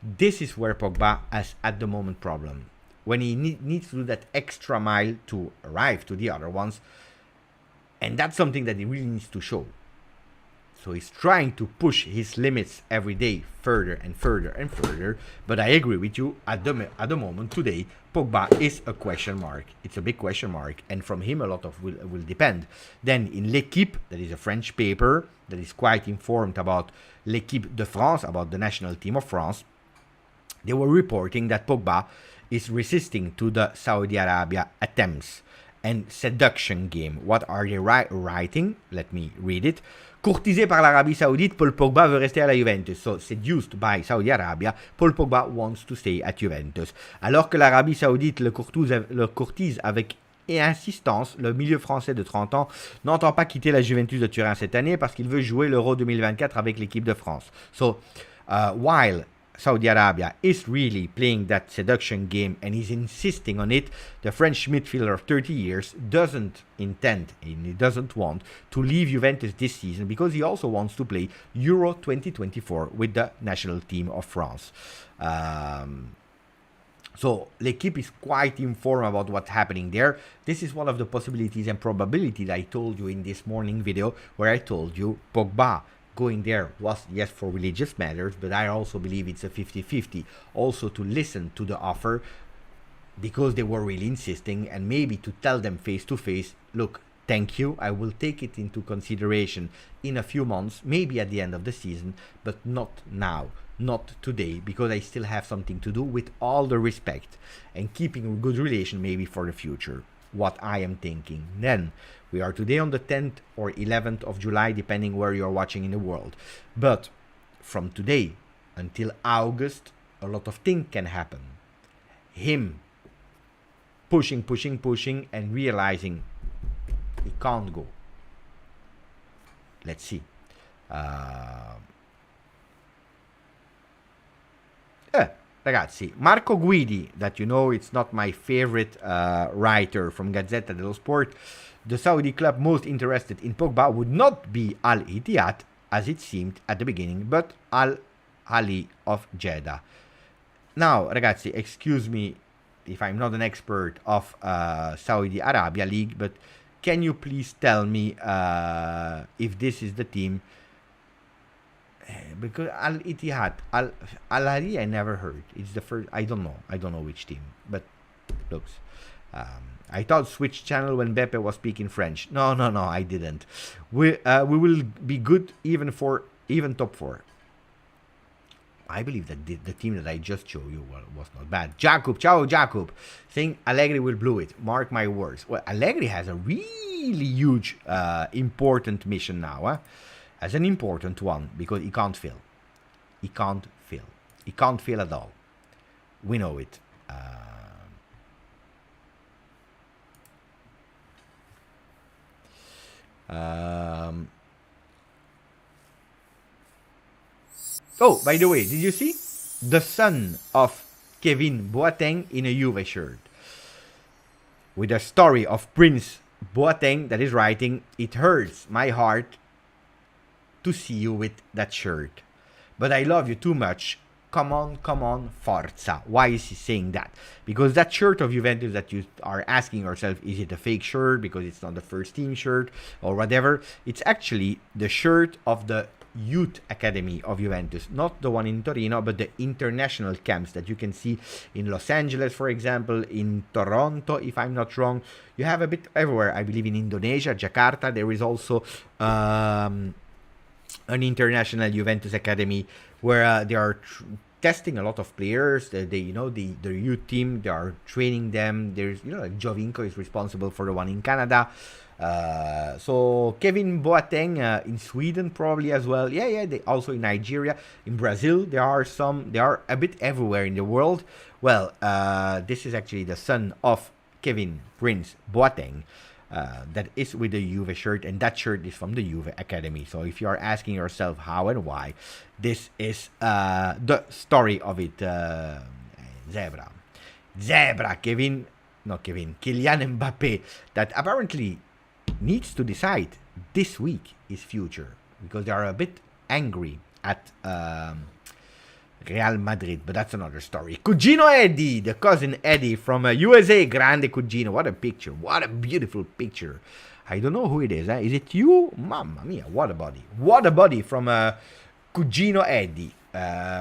this is where Pogba has at the moment problem. When he needs to do that extra mile to arrive to the other ones, and that's something that he really needs to show. So he's trying to push his limits every day further and further and further. But I agree with you, at the moment today, Pogba is a question mark. It's a big question mark, and from him a lot of will depend. Then in L'Équipe, that is a French paper that is quite informed about L'Équipe de France, about the national team of France, they were reporting that Pogba is resisting to the Saudi Arabia attempts and seduction game. What are they writing? Let me read it. Courtisé par l'Arabie Saoudite, Paul Pogba veut rester à la Juventus. So, seduced by Saudi Arabia, Paul Pogba wants to stay at Juventus. Alors que l'Arabie Saoudite le courtise avec insistance, le milieu français de 30 ans n'entend pas quitter la Juventus de Turin cette année parce qu'il veut jouer l'Euro 2024 avec l'équipe de France. So, while Saudi Arabia is really playing that seduction game and is insisting on it, the French midfielder of 30 years doesn't intend and he doesn't want to leave Juventus this season because he also wants to play Euro 2024 with the national team of France. So L'Équipe is quite informed about what's happening there. This is one of the possibilities and probabilities I told you in this morning video, where I told you Pogba going there was, yes, for religious matters, but I also believe it's a 50-50. Also to listen to the offer because they were really insisting, and maybe to tell them face to face, look, thank you, I will take it into consideration in a few months, maybe at the end of the season, but not now, not today, because I still have something to do, with all the respect, and keeping a good relation maybe for the future. What I am thinking. Then we are today on the 10th or 11th of July, depending where you are watching in the world. But from today until August, a lot of things can happen. Him pushing, and realizing he can't go. Let's see. ragazzi, Marco Guidi, that you know it's not my favorite writer from Gazzetta dello Sport, the Saudi club most interested in Pogba would not be Al-Ittihad, as it seemed at the beginning, but Al-Ali of Jeddah. Now, ragazzi, excuse me if I'm not an expert of Saudi Arabia League, but can you please tell me if this is the team? Because Al-Ittihad, Al-Ali, I never heard. It's the first. I don't know which team. But looks, I thought switch channel when Beppe was speaking French. No, I didn't. We will be good even top 4. I believe that the team that I just showed you was not bad. Ciao Jakub, saying Allegri will blow it. Mark my words. Well, Allegri has a really huge, important mission now. As an important one, because he can't fail. He can't fail at all. We know it. Oh, by the way, did you see? The son of Kevin Boateng in a Juve shirt. With a story of Prince Boateng that is writing, "It hurts my heart to see you with that shirt. But I love you too much. Come on, forza." Why is he saying that? Because that shirt of Juventus that you are asking yourself, is it a fake shirt because it's not the first team shirt or whatever? It's actually the shirt of the youth academy of Juventus, not the one in Torino, but the international camps that you can see in Los Angeles, for example, in Toronto, if I'm not wrong. You have a bit everywhere. I believe in Indonesia, Jakarta, there is also an international Juventus academy where they are testing a lot of players. The youth team, they are training them. There's like Jovinko is responsible for the one in Canada. So Kevin Boateng in Sweden probably as well. They also in Nigeria, in Brazil. They are a bit everywhere in the world. Well, this is actually the son of Kevin Prince Boateng. That is with the Juve shirt, and that shirt is from the Juve Academy. So if you are asking yourself how and why, this is the story of it. Kylian Mbappe, that apparently needs to decide this week his future, because they are a bit angry at Real Madrid, but that's another story. Cugino Eddie, the cousin Eddie from USA, grande Cugino. What a picture, what a beautiful picture. I don't know who it is. Is it you? Mamma mia, what a body from Cugino Eddie,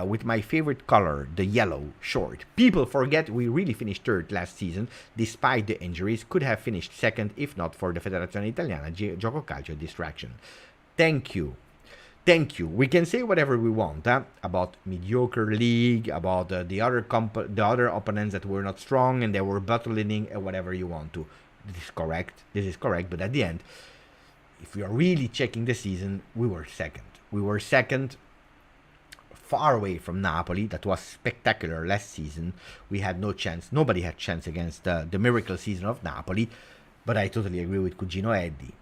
with my favorite color, the yellow short. People forget we really finished third last season, despite the injuries. Could have finished second if not for the Federazione Italiana Gioco Calcio distraction. Thank you. We can say whatever we want about mediocre league, about the other opponents that were not strong and they were battling, whatever you want to. This is correct. But at the end, if we are really checking the season, we were second, far away from Napoli. That was spectacular last season. We had no chance. Nobody had chance against the miracle season of Napoli. But I totally agree with Cugino Eddie.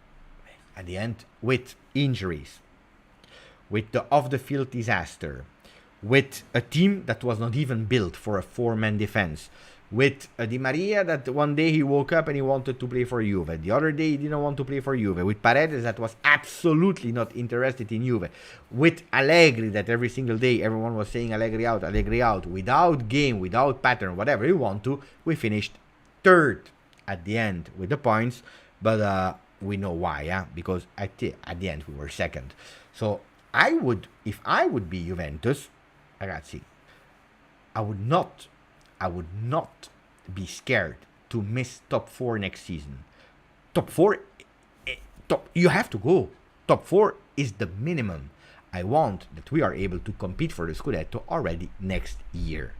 At the end, with injuries, with the off-the-field disaster, with a team that was not even built for a 4-man defense, with Di Maria that one day he woke up and he wanted to play for Juve, the other day he didn't want to play for Juve, with Paredes that was absolutely not interested in Juve, with Allegri that every single day everyone was saying Allegri out, without game, without pattern, whatever you want to, we finished third at the end with the points, but we know why, because at the end we were second. So if I would be Juventus, ragazzi, I would not be scared to miss top 4 next season. Top 4, you have to go. Top 4 is the minimum. I want that we are able to compete for the Scudetto already next year.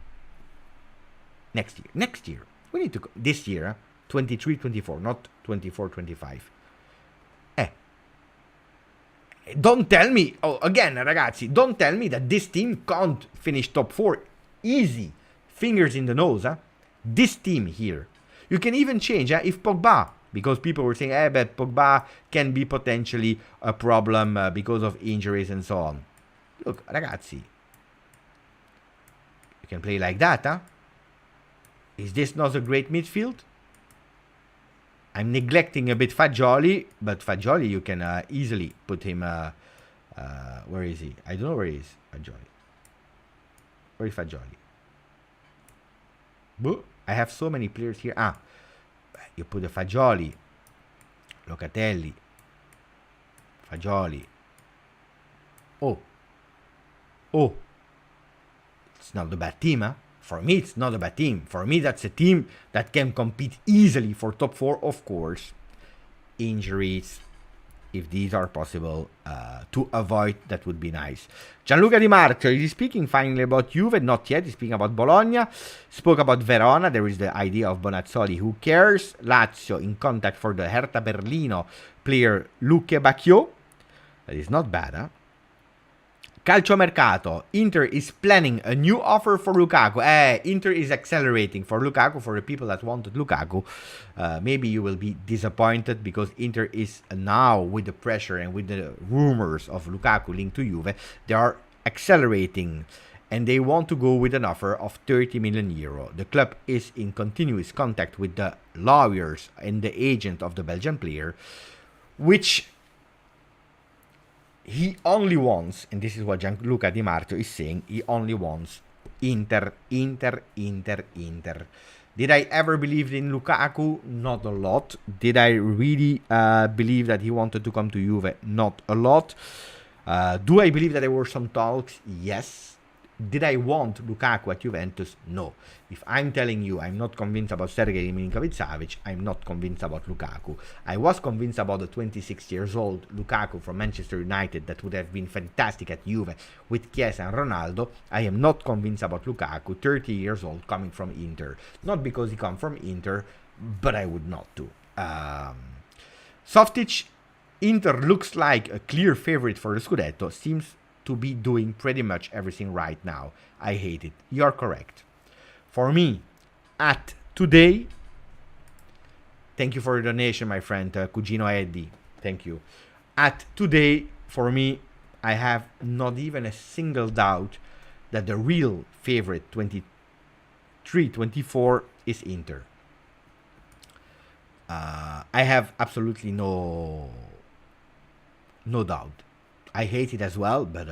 Next year. We need to, this year, 23-24, not 24-25. Don't tell me, ragazzi, don't tell me that this team can't finish top 4. Easy. Fingers in the nose, This team here. You can even change, if Pogba, because people were saying, but Pogba can be potentially a problem because of injuries and so on. Look, ragazzi, can play like that, huh? Is this not a great midfield? I'm neglecting a bit Fagioli, but Fagioli you can easily put him. Where is he? I don't know where he is. Fagioli. Where is Fagioli? I have so many players here. You put the Fagioli, Locatelli, Fagioli. Oh, it's not a bad team, huh? For me, it's not a bad team. For me, that's a team that can compete easily for top 4, of course. Injuries, if these are possible, to avoid, that would be nice. Gianluca Di Marco, is speaking finally about Juve? Not yet, he's speaking about Bologna. Spoke about Verona, there is the idea of Bonazzoli, who cares? Lazio in contact for the Hertha Berlino player Luque Bacchio. That is not bad, huh? Calcio Mercato, Inter is planning a new offer for Lukaku. Inter is accelerating for Lukaku, for the people that wanted Lukaku. Maybe you will be disappointed because Inter is now, with the pressure and with the rumors of Lukaku linked to Juve, they are accelerating and they want to go with an offer of 30 million euro. The club is in continuous contact with the lawyers and the agent of the Belgian player, which he only wants, and this is what Gianluca Di Marco is saying, he only wants Inter. Did I ever believe in Lukaku? Not a lot. Did I really believe that he wanted to come to Juve? Not a lot. Do I believe that there were some talks? Yes. Did I want Lukaku at Juventus? No. If I'm telling you I'm not convinced about Sergei Milinkovic-Savic, I'm not convinced about Lukaku. I was convinced about the 26 years old Lukaku from Manchester United that would have been fantastic at Juve with Chiesa and Ronaldo. I am not convinced about Lukaku, 30 years old, coming from Inter. Not because he comes from Inter, but I would not do. Softic, Inter looks like a clear favorite for the Scudetto, seems to be doing pretty much everything right now. I hate it. You're correct. For me, at today, thank you for your donation, my friend, Cugino Eddie. Thank you. At today, for me, I have not even a single doubt that the real favorite 23-24 is Inter. I have absolutely no doubt. I hate it as well, but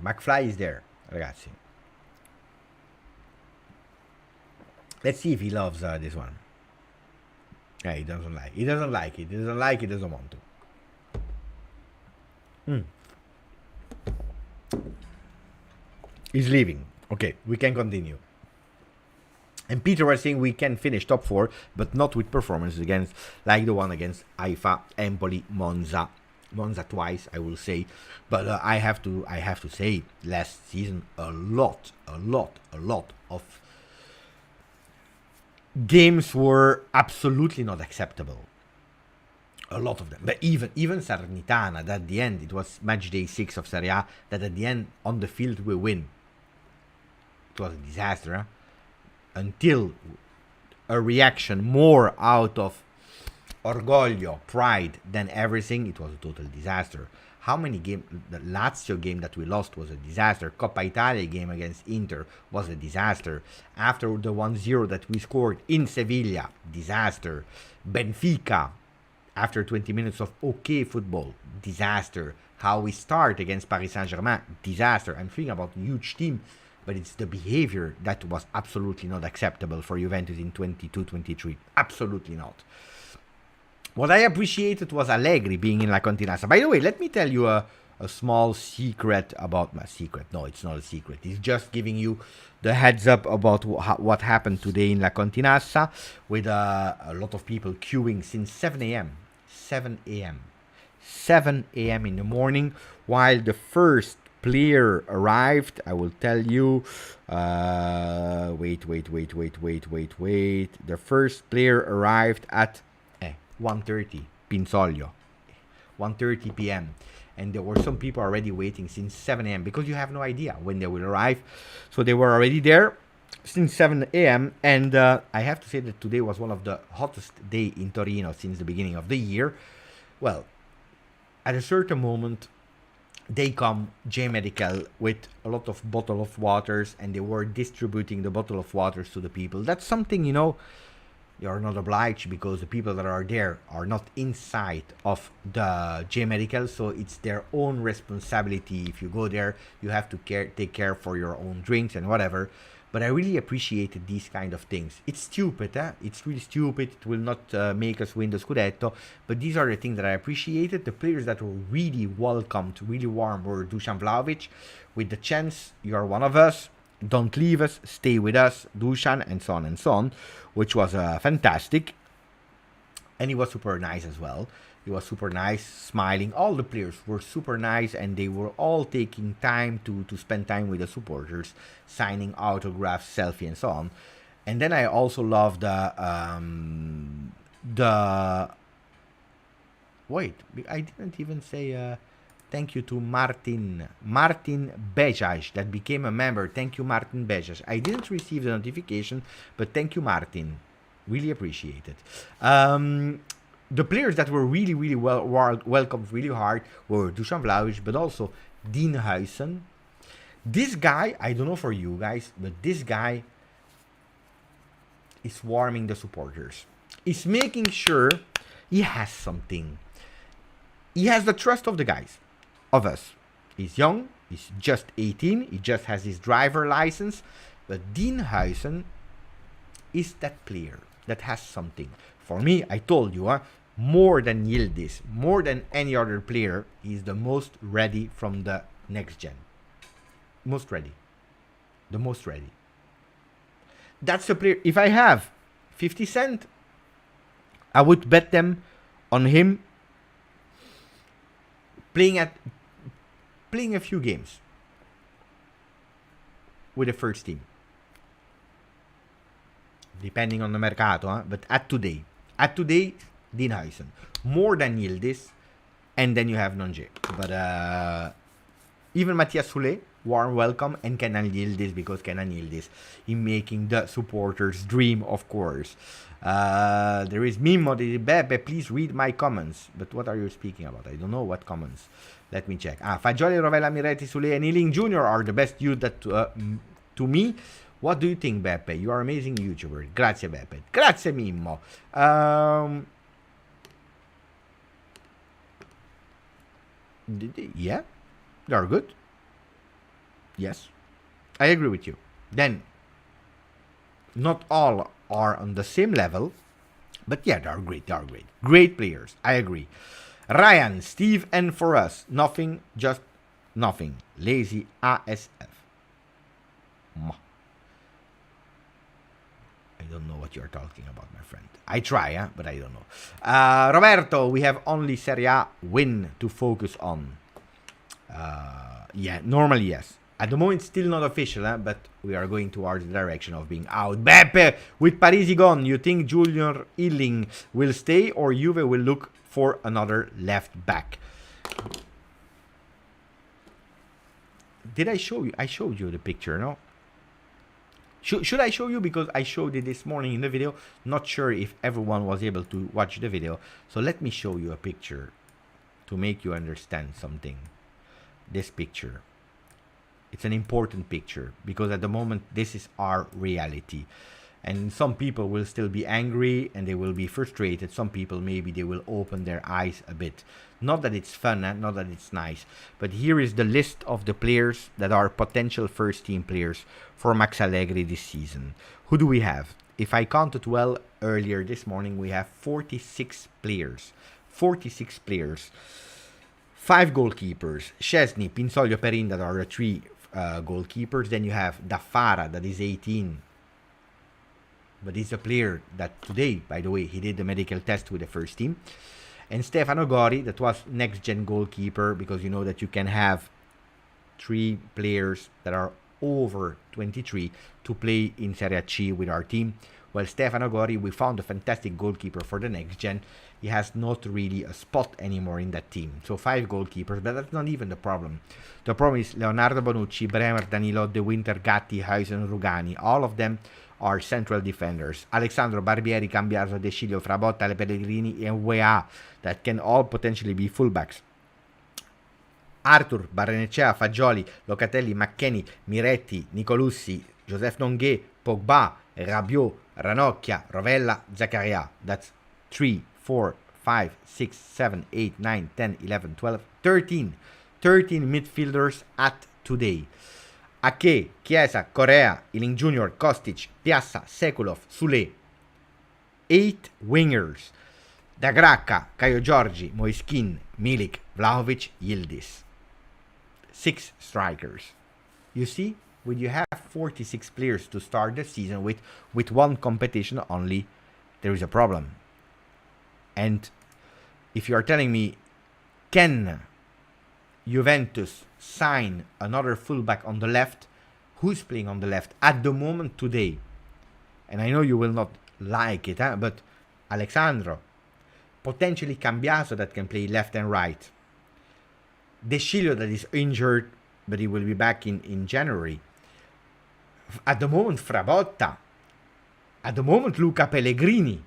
McFly is there, ragazzi. Let's see if he loves this one. He doesn't like. He doesn't like it. He doesn't like it. Doesn't want to. He's leaving. Okay, we can continue. And Peter was saying we can finish top 4, but not with performances against, like the one against Haifa, Empoli, Monza twice, I will say. But I have to say, last season a lot of games were absolutely not acceptable. A lot of them. But even Salernitana, that at the end, it was match day 6 of Serie A, that at the end on the field we win. It was a disaster, huh? Until a reaction more out of orgoglio, pride than everything, it was a total disaster. How many games? The Lazio game that we lost was a disaster. Coppa Italia game against Inter was a disaster. After the 1-0 that we scored in Sevilla, disaster. Benfica, after 20 minutes of okay football, disaster. How we start against Paris Saint-Germain, disaster. I'm thinking about a huge team, but it's the behavior that was absolutely not acceptable for Juventus in 22-23. Absolutely not. What I appreciated was Allegri being in La Continassa. By the way, let me tell you a small secret about my secret. No, it's not a secret. It's just giving you the heads up about what happened today in La Continassa, with a lot of people queuing since 7 a.m. 7 a.m. in the morning, while the first player arrived. I will tell you. Wait. The first player arrived at 1:30 Pinsoglio, 1:30 p.m. And there were some people already waiting since 7 a.m. because you have no idea when they will arrive. So they were already there. since 7 a.m. and I have to say that today was one of the hottest day in Torino since the beginning of the year. Well, at a certain moment, they come J Medical with a lot of bottle of waters, and they were distributing the bottle of waters to the people. That's something, you know, you're not obliged, because the people that are there are not inside of the J Medical, so it's their own responsibility. If you go there, you have to take care for your own drinks and whatever. But I really appreciated these kind of things. It's stupid, It's really stupid. It will not make us win the Scudetto. But these are the things that I appreciated. The players that were really welcomed, really warm, were Dusan Vlahovic. With the chance, you are one of us. Don't leave us. Stay with us, Dusan, and so on and so on. Which was fantastic. And he was super nice as well. He was super nice, smiling. All the players were super nice, and they were all taking time to spend time with the supporters, signing autographs, selfie, and so on. And then I also love the wait, I didn't even say thank you to Martin Bejas, that became a member. Thank you, Martin Bejas. I didn't receive the notification, but thank you, Martin. Really appreciate it. The players that were really, really welcomed really hard were Dusan Vlahovic, but also Dean Huijsen. This guy, I don't know for you guys, but this guy is warming the supporters. He's making sure he has something. He has the trust of the guys, of us. He's young, he's just 18, he just has his driver license, but Dean Huijsen is that player that has something. For me, I told you, more than Yildiz, more than any other player, he's the most ready from the next gen. Most ready. The most ready. That's the player. If I have 50 cent, I would bet them on him playing a few games with the first team. Depending on the mercato, but at today, Dean Huijsen. More than Yildiz, and then you have Nonje. But even Matthias Soulé, warm welcome, and Kenan Yildiz, because Kenan Yildiz is making the supporters dream, of course. There is Mimo, Beppe, please read my comments. But what are you speaking about? I don't know what comments. Let me check. Fagioli, Rovella, Miretti, Soulé, and Ealing Jr. are the best youth that to me. What do you think, Beppe? You are an amazing YouTuber. Grazie, Beppe. Grazie, Mimmo. Yeah, they are good. Yes, I agree with you. Then, not all are on the same level, but yeah, they are great. They are great. Great players. I agree. Ryan, Steve, and for us, nothing, just nothing. Lazy ASF. I don't know what you're talking about, my friend. I try, but I don't know. Roberto, we have only Serie A win to focus on. Yeah, normally yes. At the moment, still not official, but we are going towards the direction of being out. Beppe, with Parisi gone, you think Junior Ealing will stay, or Juve will look for another left back? Did I show you? I showed you the picture, no? Should I show you? Because I showed it this morning in the video. Not sure if everyone was able to watch the video. So let me show you a picture to make you understand something. This picture. It's an important picture because at the moment this is our reality. And some people will still be angry and they will be frustrated. Some people maybe they will open their eyes a bit. Not that it's fun, not that it's nice. But here is the list of the players that are potential first team players for Max Allegri this season. Who do we have? If I counted well earlier this morning, we have 46 players. 46 players. 5 goalkeepers. Szczesny, Pinsoglio, Perin, that are the 3 goalkeepers. Then you have Daffara, that is 18. But he's a player that today, by the way, he did the medical test with the first team. And Stefano Gori, that was next-gen goalkeeper, because you know that you can have 3 players that are over 23 to play in Serie C with our team. Well, Stefano Gori, we found a fantastic goalkeeper for the next gen. He has not really a spot anymore in that team. So 5 goalkeepers, but that's not even the problem. The problem is Leonardo Bonucci, Bremer, Danilo, De Winter, Gatti, Huijsen, Rugani. All of them are central defenders. Alessandro, Barbieri, Cambiaso, De Sciglio, Frabotta, Pellegrini, and Weah, that can all potentially be fullbacks. Arthur, Barrenechea, Fagioli, Locatelli, McKennie, Miretti, Nicolussi, Joseph Nonguet, Pogba, Rabiot, Ranocchia, Rovella, Zaccaria. That's 3, 4, 5, 6, 7, 8, 9, 10, 11, 12, 13. 13 midfielders at today. Ake, Chiesa, Correa, Ealing Jr., Kostic, Piazza, Sekulov, Sule. 8 wingers. Da Gracca, Caio Giorgi, Moiskin, Milik, Vlahovic, Yildiz. 6 strikers. You see, when you have 46 players to start the season with one competition only, there is a problem. And if you are telling me, can Juventus sign another fullback on the left? Who's playing on the left at the moment today? And I know you will not like it, but Alexandro, potentially Cambiaso that can play left and right. De Sciglio that is injured, but he will be back in January. At the moment, Frabotta. At the moment, Luca Pellegrini.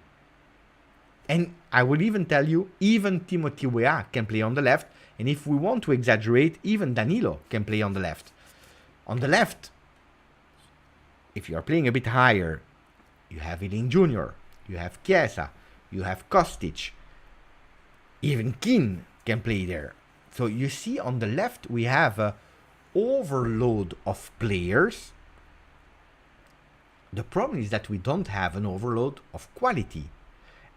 And I would even tell you, even Timothy Weah can play on the left. And if we want to exaggerate, even Danilo can play on the left. On the left, if you are playing a bit higher, you have Ealing Jr., you have Chiesa, you have Kostic. Even Keane can play there. So you see on the left, we have a overload of players. The problem is that we don't have an overload of quality.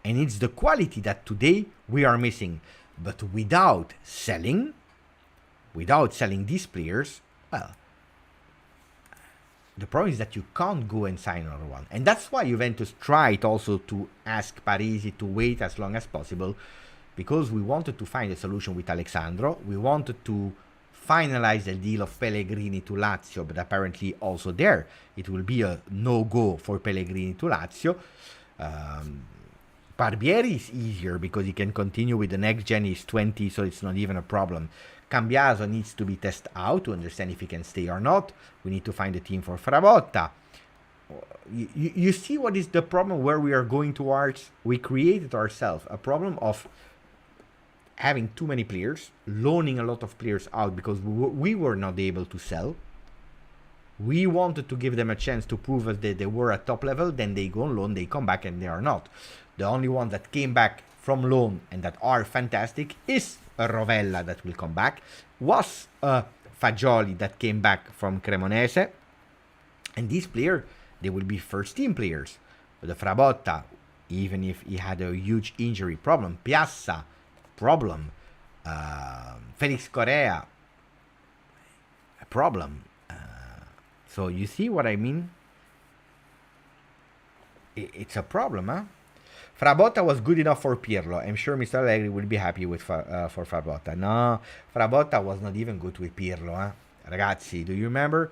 And it's the quality that today we are missing. But without selling these players, well, the problem is that you can't go and sign another one. And that's why Juventus tried also to ask Parisi to wait as long as possible, because we wanted to find a solution with Alexandro. We wanted to finalize the deal of Pellegrini to Lazio, but apparently also there it will be a no-go for Pellegrini to Lazio. Barbieri is easier because he can continue with the next gen. He's 20, so it's not even a problem. Cambiaso needs to be tested out to understand if he can stay or not. We need to find a team for Frabotta. You see what is the problem where we are going towards? We created ourselves a problem of having too many players, loaning a lot of players out because we were not able to sell. We wanted to give them a chance to prove us that they were at top level. Then they go on loan, they come back and they are not. The only ones that came back from loan and that are fantastic is a Rovella that will come back, was a Fagioli that came back from Cremonese. And these players, they will be first team players. But the Frabotta, even if he had a huge injury problem, Piazza, problem, Felix Correa, a problem. So you see what I mean? It's a problem, huh? Frabotta was good enough for Pirlo. I'm sure Mr. Allegri will be happy with for Frabotta. No, Frabotta was not even good with Pirlo, huh? Ragazzi, do you remember?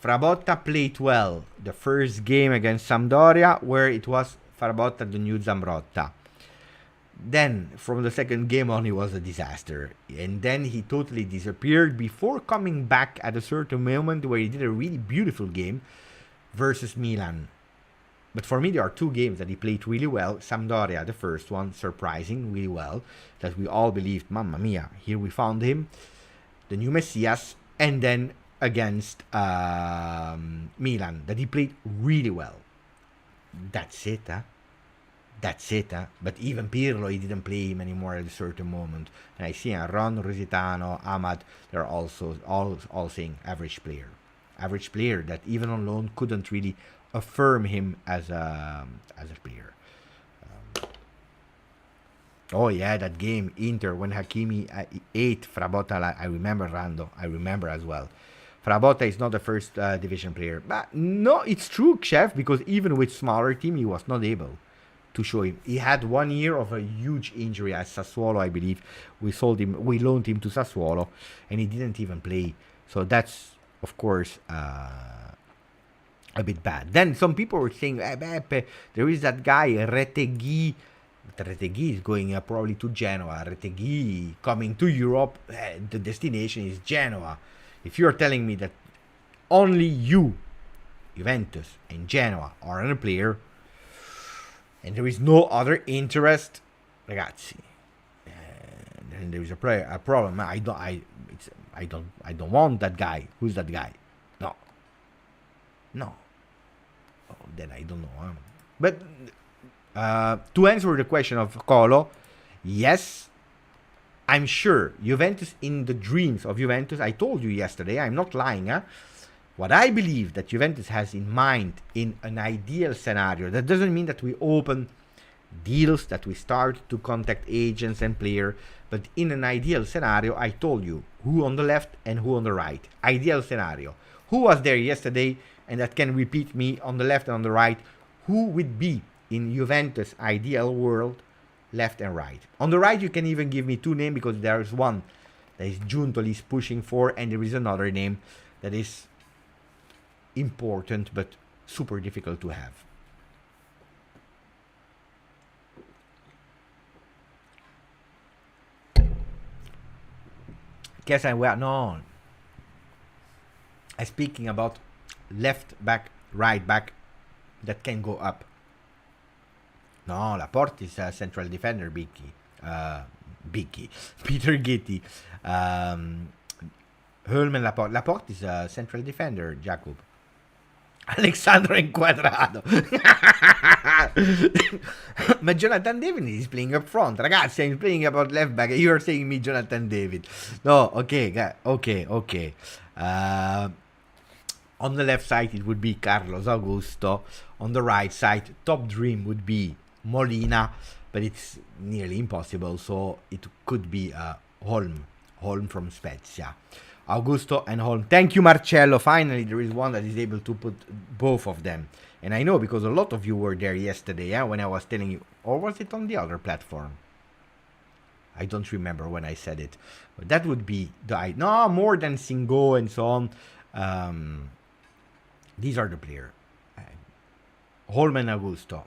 Frabotta played well the first game against Sampdoria, where it was Frabotta the new Zambrotta. Then, from the second game on, it was a disaster. And then he totally disappeared before coming back at a certain moment where he did a really beautiful game versus Milan. But for me, there are 2 games that he played really well. Sampdoria, the first one, surprising really well, that we all believed, mamma mia, here we found him, the new Messias. And then against Milan, that he played really well. That's it, huh? That's it, huh? But even Pirlo, he didn't play him anymore at a certain moment. And I see Ron, Rositano, Ahmad, they're also all saying average player. Average player that even on loan couldn't really affirm him as a player. Oh yeah, that game, Inter, when Hakimi ate Frabotta, I remember Rando, I remember as well. Frabotta is not the first division player. But no, it's true, Chef, because even with smaller team, he was not able to show him. He had 1 year of a huge injury at Sassuolo, I believe. We loaned him to Sassuolo, and he didn't even play. So that's, of course, a bit bad. Then some people were saying, Beppe, there is that guy, Retegui. Retegui is going probably to Genoa. Retegui coming to Europe, the destination is Genoa. If you're telling me that only you, Juventus and Genoa, are on a player, and there is no other interest, ragazzi, then there is a problem. I don't want that guy. Who's that guy? No. Oh, then I don't know. But to answer the question of Colo, yes, I'm sure Juventus, in the dreams of Juventus, I told you yesterday, I'm not lying, what I believe that Juventus has in mind in an ideal scenario, that doesn't mean that we open deals, that we start to contact agents and players, but in an ideal scenario, I told you who on the left and who on the right. Ideal scenario. Who was there yesterday and that can repeat me on the left and on the right? Who would be in Juventus' ideal world, left and right? On the right, you can even give me two names, because there is one that is Giuntoli is pushing for, and there is another name that is important but super difficult to have. Guess I'm no. I'm speaking about left back, right back that can go up. No, Laporte is a central defender, Peter Gitti. Hellman Laporte is a central defender, Jacob. Alexandro Inquadrado. But Jonathan David is playing up front. Ragazzi, I'm playing about left back. You're saying me Jonathan David. No, okay. On the left side, it would be Carlos Augusto. On the right side, top dream would be Molina, but it's nearly impossible, so it could be Holm from Spezia. Augusto and Holm. Thank you, Marcello. Finally, there is one that is able to put both of them. And I know, because a lot of you were there yesterday, when I was telling you, or was it on the other platform? I don't remember when I said it. But that would be more than Singo and so on. These are the players. Holm and Augusto.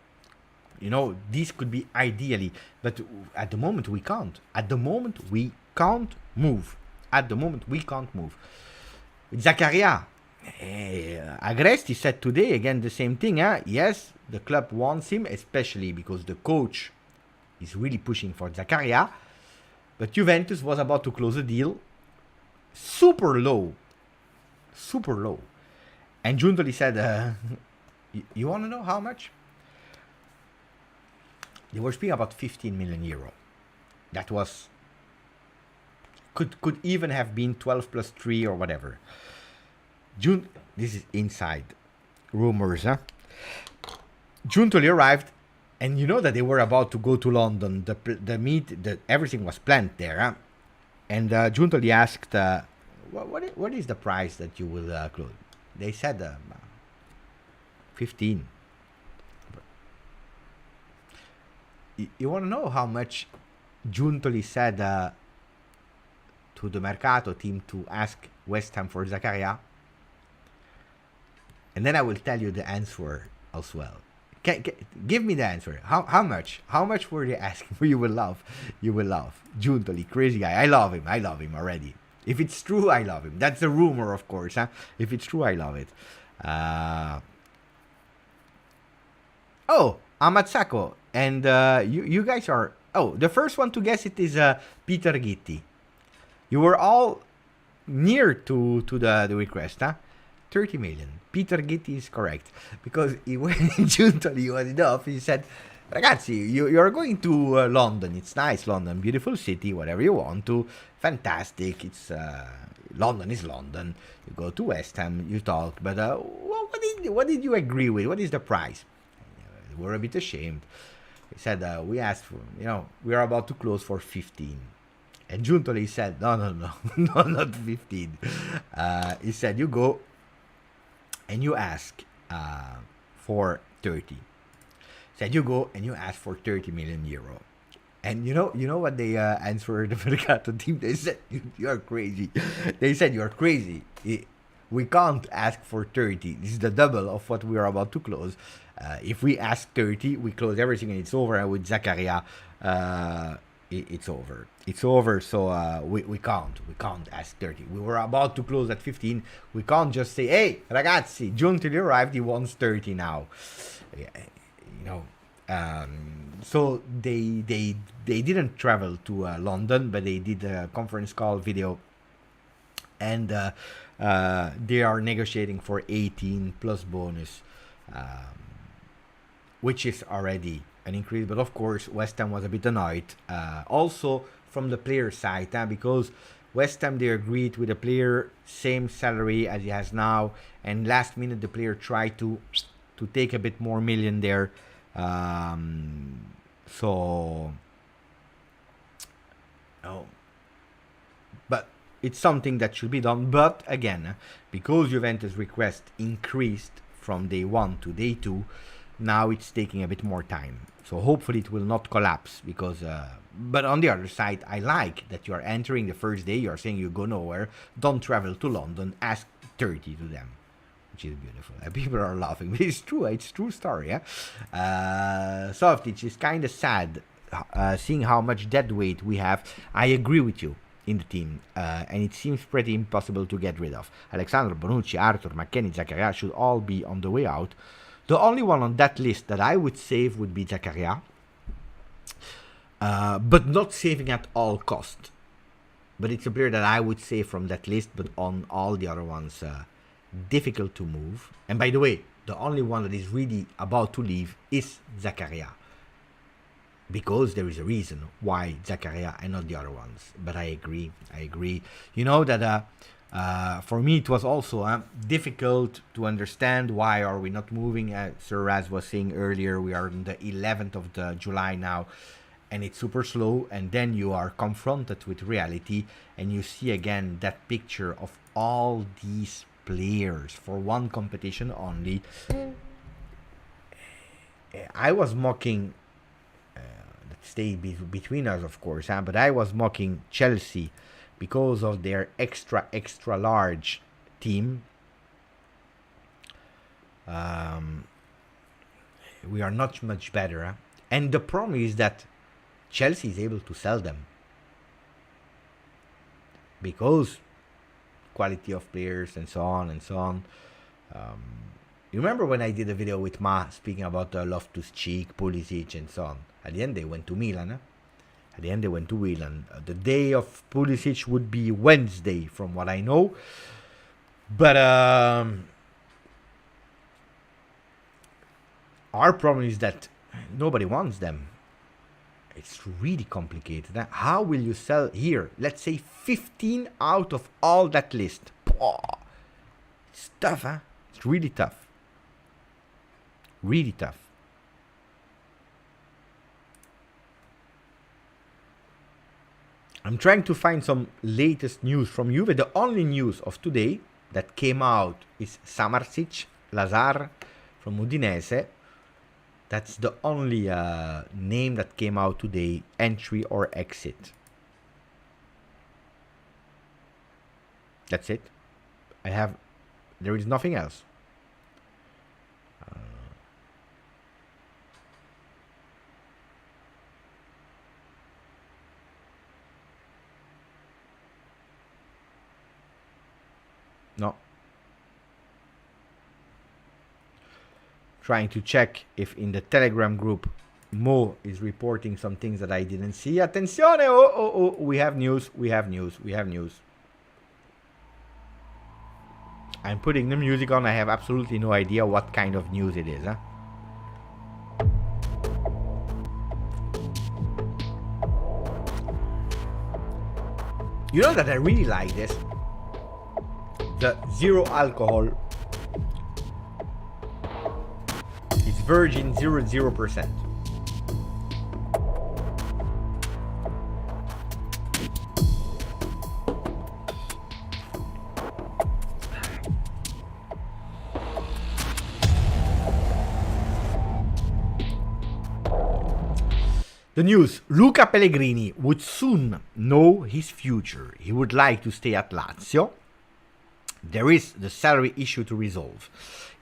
These could be ideally, but at the moment we can't. At the moment we can't move. With Zakaria, Agresti said today again the same thing. Yes, the club wants him, especially because the coach is really pushing for Zakaria. But Juventus was about to close a deal super low. And Giuntoli said, you want to know how much? They were speaking about 15 million euro. That was could even have been 12 plus 3 or whatever. This is inside rumors, Giuntoli arrived, and you know that they were about to go to London. Everything was planned there, and Giuntoli asked, "What is the price that you will close?" They said 15. You want to know how much Giuntoli said to the Mercato team to ask West Ham for Zakaria? And then I will tell you the answer as well. Give me the answer. How much? How much were they asking for? You will laugh. Giuntoli, crazy guy. I love him already. If it's true, I love him. That's a rumor, of course. If it's true, I love it. Amatsako. And you guys are... the first one to guess it is Peter Gitti. You were all near to the request, 30 million. Peter Gitti is correct. Because when Giuntoli was enough, he said, Ragazzi, you're going to London. It's nice, London. Beautiful city, whatever you want to. Fantastic. It's London is London. You go to West Ham, you talk. But what did you agree with? What is the price? They were a bit ashamed. He said, we asked for, we are about to close for 15. And Giuntoli said, no, not 15. He said, you go and you ask for 30. He said, you go and you ask for 30 million euro. And you know what they answered the Mercato team? They said, you are crazy. They said, you are crazy. we can't ask for 30. This is the double of what we are about to close. If we ask 30, we close everything and it's over. And with Zakaria, it's over. It's over. So we can't ask 30. We were about to close at 15. We can't just say, hey, ragazzi, Giuntoli arrived. He wants 30 now. You know. So they didn't travel to London, but they did a conference call video, and they are negotiating for 18 plus bonus, which is already an increase. But of course, West Ham was a bit annoyed, also from the player side, because West Ham, they agreed with the player same salary as he has now, and last minute the player tried to take a bit more million there. But it's something that should be done. But again, because Juventus request increased from day 1 to day 2, now it's taking a bit more time. So hopefully it will not collapse, because but on the other side, I like that you are entering the first day, you are saying you go nowhere, don't travel to London, ask 30 to them. Which is beautiful. People are laughing, but it's true. It's true story. Softic is kind of sad seeing how much dead weight we have. I agree with you in the team, and it seems pretty impossible to get rid of. Alexandro, Bonucci, Arthur, McKennie, Zakaria should all be on the way out. The only one on that list that I would save would be Zakaria, but not saving at all cost. But it's a player that I would save from that list, but on all the other ones, difficult to move. And by the way, the only one that is really about to leave is Zakaria, because there is a reason why Zakaria and not the other ones. But I agree. You know that for me it was also difficult to understand why are we not moving. Sir Raz was saying earlier, we are on the 11th of the July now, and it's super slow. And then you are confronted with reality, and you see again that picture of all these players for one competition only. I was mocking, stay between us of course, but I was mocking Chelsea because of their extra large team. We are not much better, and the problem is that Chelsea is able to sell them because quality of players and so on and so on. You remember when I did a video with Ma speaking about Loftus-Cheek, Pulisic and so on? At the end they went to Milan. The day of Pulisic would be Wednesday from what I know. But our problem is that nobody wants them. It's really complicated. How will you sell here? Let's say 15 out of all that list. It's tough, huh? It's really tough. Really tough. I'm trying to find some latest news from Juve. The only news of today that came out is Samardzic, Lazar from Udinese. That's the only name that came out today, entry or exit. That's it. There is nothing else. No. Trying to check if in the Telegram group Mo is reporting some things that I didn't see. Attenzione! Oh, we have news. I'm putting the music on. I have absolutely no idea what kind of news it is, huh? You know that I really like this? The zero alcohol. It's virgin 0%. The news, Luca Pellegrini would soon know his future. He would like to stay at Lazio. There is the salary issue to resolve.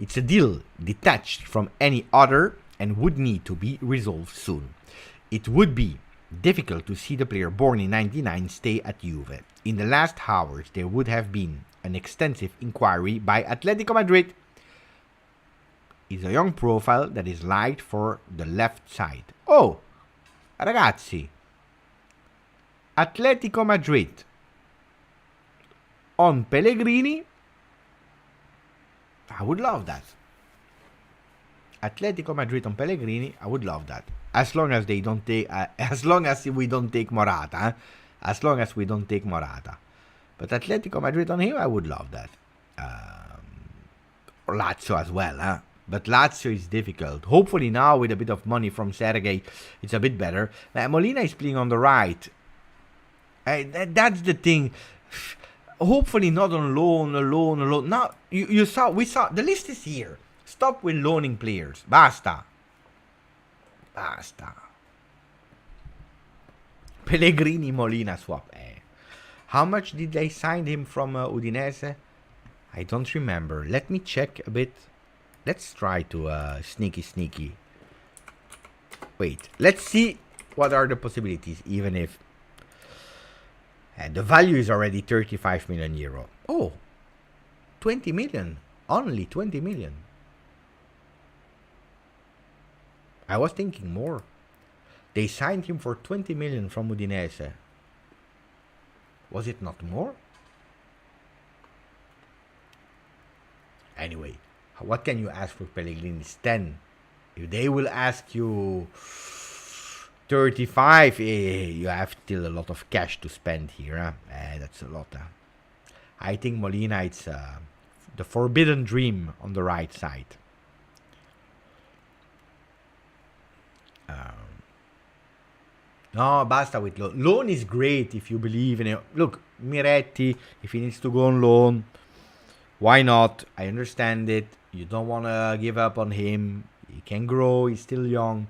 It's a deal detached from any other and would need to be resolved soon. It would be difficult to see the player born in 99 stay at Juve. In the last hours, there would have been an extensive inquiry by Atletico Madrid. Is a young profile that is liked for the left side. Oh, ragazzi, Atletico Madrid on Pellegrini. I would love that. Atletico Madrid on Pellegrini, I would love that. As long as they don't take, as long as we don't take Morata, as long as we don't take Morata. But Atletico Madrid on him, I would love that. Or Lazio as well, huh? But Lazio is difficult. Hopefully now with a bit of money from Sergei, it's a bit better. Molina is playing on the right. That's the thing. Hopefully not on loan. Now we saw the list is here. Stop with loaning players. Basta. Pellegrini Molina swap. How much did they sign him from Udinese? I don't remember. Let me check a bit. Let's try to sneaky. Wait, let's see what are the possibilities, even if the value is already 35 million euro. Oh, 20 million. Only 20 million. I was thinking more. They signed him for 20 million from Udinese. Was it not more? Anyway, what can you ask for Pellegrini? It's 10. If they will ask you 35, you have still a lot of cash to spend here. Huh? That's a lot. Huh? I think Molina, it's the forbidden dream on the right side. No, basta with loan. Loan is great if you believe in it. Look, Miretti, if he needs to go on loan, why not? I understand it. You don't want to give up on him. He can grow. He's still young.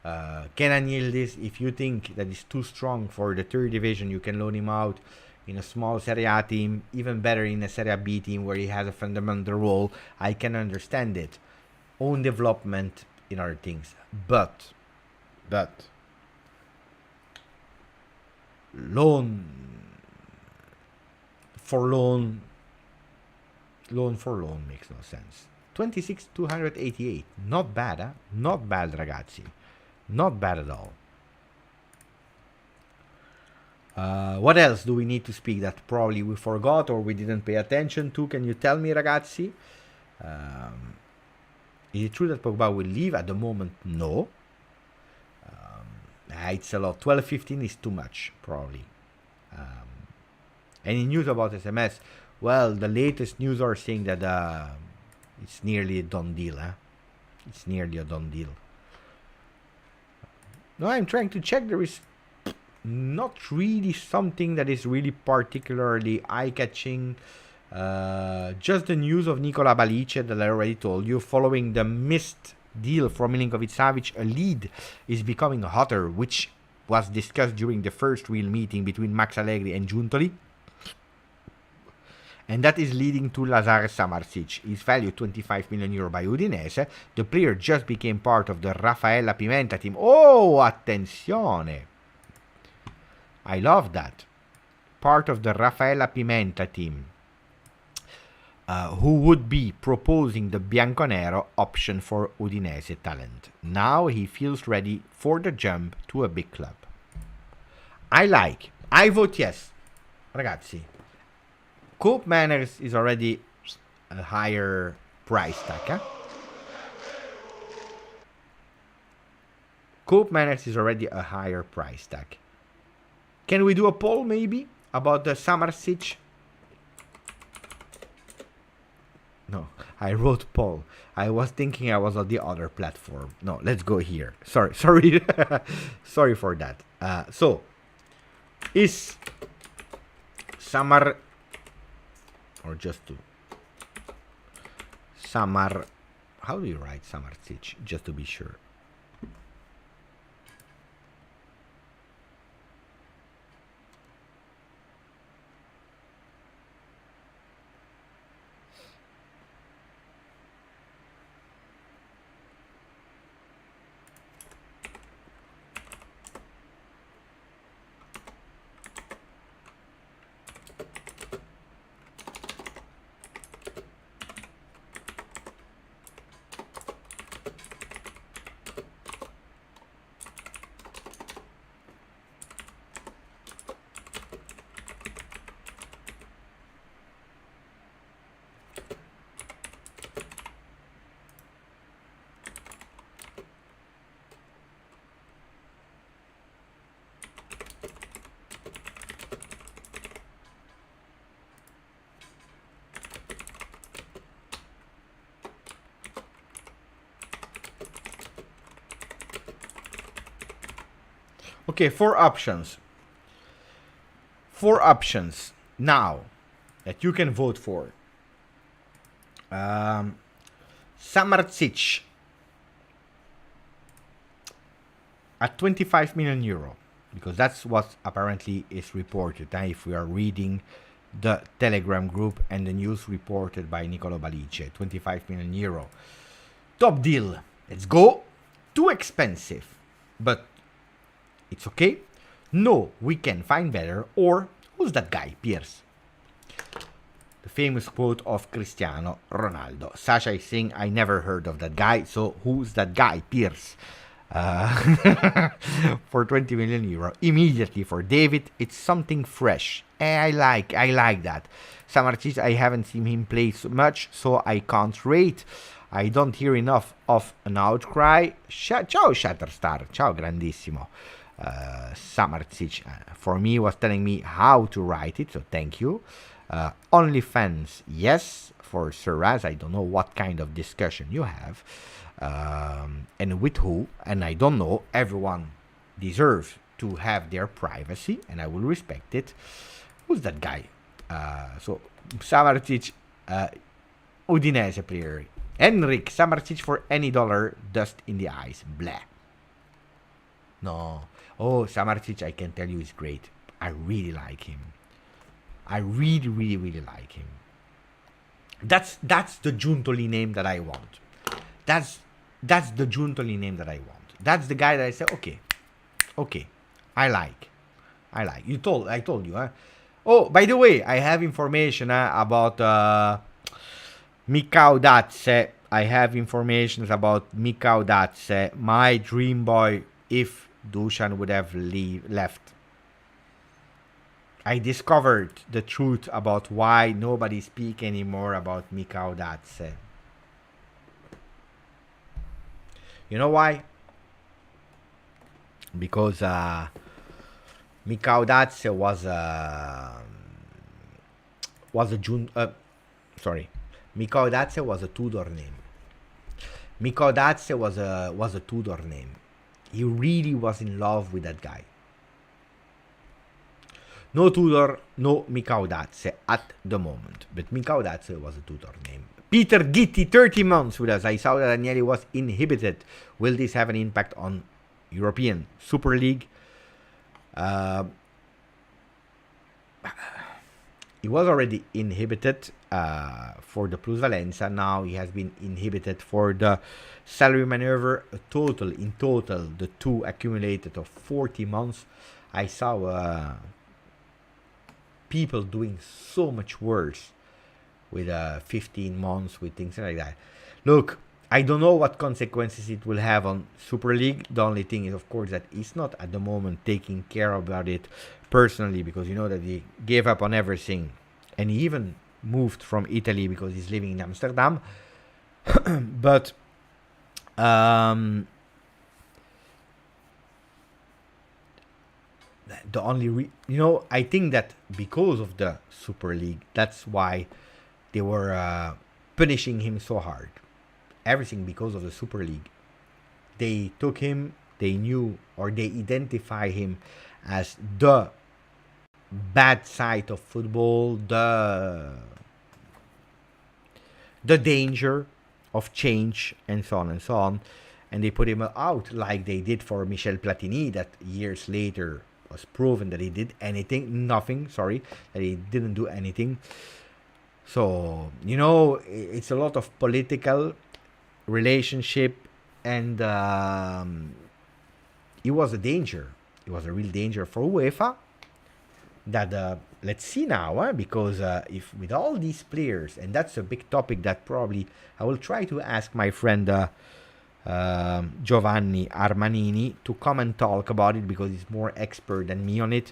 Kenan Yildiz, if you think that he's too strong for the third division, you can loan him out in a small Serie A team. Even better in a Serie B team where he has a fundamental role. I can understand it. Own development in other things. But loan for loan makes no sense. 26,288. Not bad, huh? Not bad, ragazzi. Not bad at all. What else do we need to speak that probably we forgot or we didn't pay attention to? Can you tell me, ragazzi? Is it true that Pogba will leave? At the moment, no. It's a lot. 12-15 is too much, probably. Any news about SMS? Well, the latest news are saying that it's nearly a done deal. Huh? It's nearly a done deal. No, I'm trying to check. There is not really something that is really particularly eye-catching. Just the news of Nicola Balice that I already told you. Following the missed deal for Milinkovic-Savic, a lead is becoming hotter, which was discussed during the first real meeting between Max Allegri and Giuntoli. And that is leading to Lazar Samardzic. He's valued 25 million euro by Udinese. The player just became part of the Raffaella Pimenta team. Oh, attenzione! I love that. Part of the Raffaella Pimenta team. Who would be proposing the Bianconero option for Udinese talent. Now he feels ready for the jump to a big club. I vote yes. Ragazzi. Cope Manners is already a higher price tag. Huh? Cope Manners is already a higher price tag. Can we do a poll maybe about the Samardzic? No, I wrote poll. I was thinking I was on the other platform. No, let's go here. Sorry. Sorry for that. So, is Samar... Or just to... Samar... How do you write Samardzic? Just to be sure. Okay, four options. Four options now that you can vote for. Samardzic at 25 million euro, because that's what apparently is reported. If we are reading the Telegram group and the news reported by Nicolo Balice, 25 million euro. Top deal. Let's go. Too expensive, but it's okay. No, we can find better. Or who's that guy? Pierce. The famous quote of Cristiano Ronaldo. Sasha is saying, I never heard of that guy. So who's that guy? Pierce. For 20 million euro. Immediately for David. It's something fresh. I like that. Samardzic, I haven't seen him play so much, so I can't rate. I don't hear enough of an outcry. Ciao Shatterstar. Ciao grandissimo. Samardzic for me was telling me how to write it, so thank you. OnlyFans, yes. For Siraz, I don't know what kind of discussion you have, and with who, and I don't know. Everyone deserves to have their privacy, and I will respect it. Who's that guy? So Samardzic, Udinese player. Henrik Samardzic for any dollar, dust in the eyes. Blah. No. Oh, Samardzic, I can tell you, is great. I really like him. I really, really, really like him. That's the Giuntoli name that I want. That's the Giuntoli name that I want. That's the guy that I say, okay, I like. I told you, huh? Oh, by the way, I have information about Mikau Datse. I have information about Mikau Datse, my dream boy, if Dusan would have left. I discovered the truth about why nobody speaks anymore about Mikau Datse. You know why? Because Mikau Datse was Mikau Datse was a Tudor name. Mikau Datse was a Tudor name. He really was in love with that guy. No Tudor, no Mikau Datse at the moment. But Mikau Datse was a Tudor name. Peter Gitti, 30 months with us. I saw that Agnelli was inhibited. Will this have an impact on European Super League? He was already inhibited for the Plusvalenza. Now he has been inhibited for the salary maneuver. In total, the two accumulated of 40 months. I saw people doing so much worse with 15 months, with things like that. Look, I don't know what consequences it will have on Super League. The only thing is, of course, that he's not at the moment taking care about it personally, because you know that he gave up on everything, and he even moved from Italy because he's living in Amsterdam. But the only I think that because of the Super League, that's why they were punishing him so hard. Everything because of the Super League. They took him, they knew, or they identify him as the bad side of football, the danger of change, and so on and so on. And they put him out, like they did for Michel Platini, that years later was proven that he did that he didn't do anything. So, it's a lot of political relationship, and it was a danger. It was a real danger for UEFA. That let's see now, because if with all these players, and that's a big topic that probably I will try to ask my friend Giovanni Armanini to come and talk about it, because he's more expert than me on it.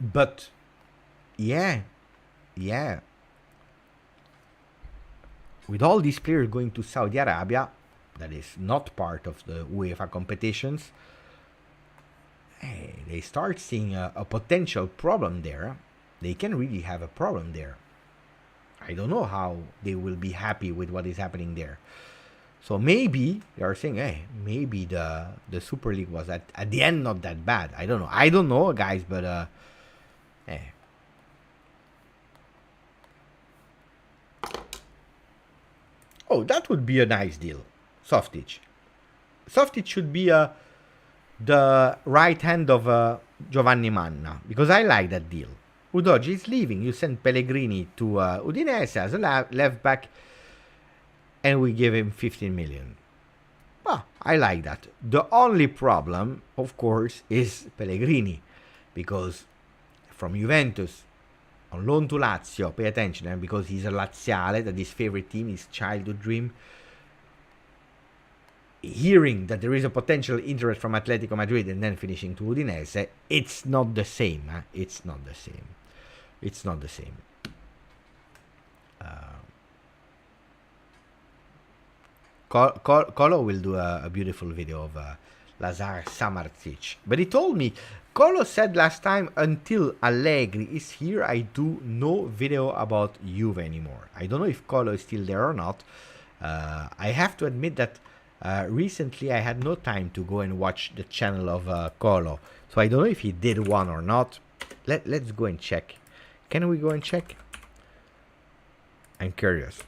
But yeah, with all these players going to Saudi Arabia, that is not part of the UEFA competitions, they start seeing a potential problem there. They can really have a problem there. I don't know how they will be happy with what is happening there. So maybe they are saying, hey, maybe the Super League was at the end not that bad. I don't know, guys, but eh. Oh, that would be a nice deal. Softic. Softic should be the right hand of Giovanni Manna, because I like that deal. Udogi is leaving. You send Pellegrini to Udinese as a left back, and we give him 15 million. Well, I like that. The only problem, of course, is Pellegrini, because from Juventus on loan to Lazio, pay attention, because he's a Laziale, that his favorite team, his childhood dream. Hearing that there is a potential interest from Atletico Madrid and then finishing to Udinese, it's not the same. It's not the same. It's not the same. Colo will do a beautiful video of Lazar Samardzic. But he told me, Colo said last time, until Allegri is here, I do no video about Juve anymore. I don't know if Colo is still there or not. I have to admit that recently I had no time to go and watch the channel of Colo. So I don't know if he did one or not. Let's go and check. Can we go and check? I'm curious.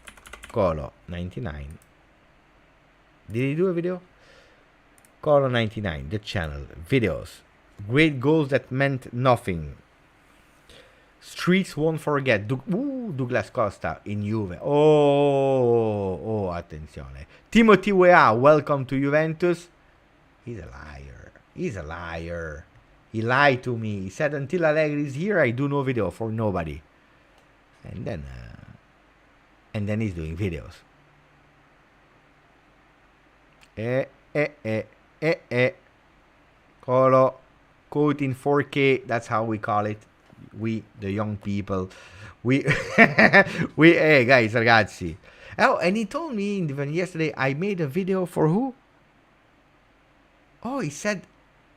Colo 99. Did he do a video? Colo 99, the channel, videos. Great goals that meant nothing. Streets won't forget. Douglas Costa in Juve. Oh, attenzione. Timothy Weah, welcome to Juventus. He's a liar. He's a liar. He lied to me. He said, until Allegri is here, I do no video for nobody. And then he's doing videos. Colo. Quote in 4K. That's how we call it. We, the young people. Hey, guys, ragazzi. Oh, and he told me even yesterday, I made a video for who? Oh, he said,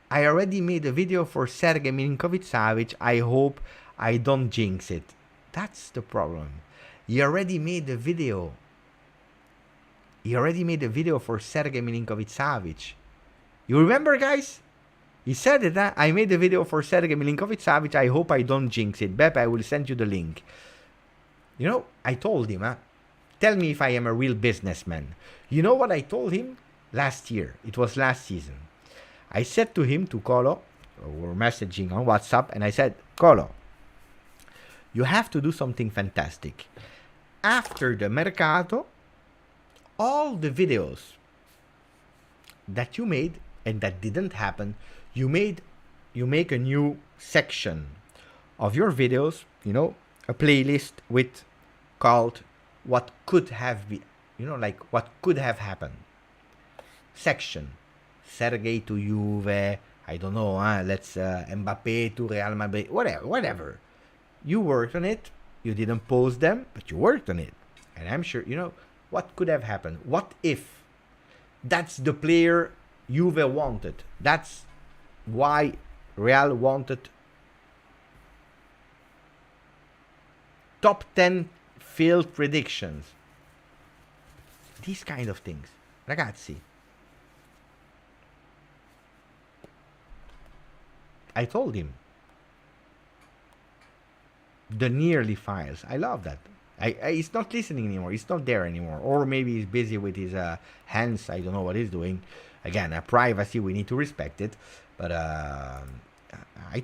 I already made a video for Sergei Milinkovic-Savic. I hope I don't jinx it. That's the problem. He already made a video. He already made a video for Sergei Milinkovic-Savic. You remember, guys? He said it, huh? I made a video for Sergei Milinkovic-Savic. I hope I don't jinx it. Beppe, I will send you the link. You know, I told him, tell me if I am a real businessman. You know what I told him? Last year. It was last season. I said to him, to Colo, we were messaging on WhatsApp, and I said, Colo, you have to do something fantastic. After the Mercato, all the videos that you made and that didn't happen, you make a new section of your videos, you know, a playlist with called what could have been, you know, like what could have happened. Section. Sergei to Juve, I don't know, let's Mbappé to Real Madrid, whatever. You worked on it. You didn't post them, but you worked on it. And I'm sure, you know, what could have happened? What if? That's the player Juve wanted. That's why Real wanted top 10 failed predictions. These kind of things. Ragazzi. I told him. The nearly files. I love that. He's not listening anymore. He's not there anymore. Or maybe he's busy with his hands. I don't know what he's doing. Again, privacy, we need to respect it. But I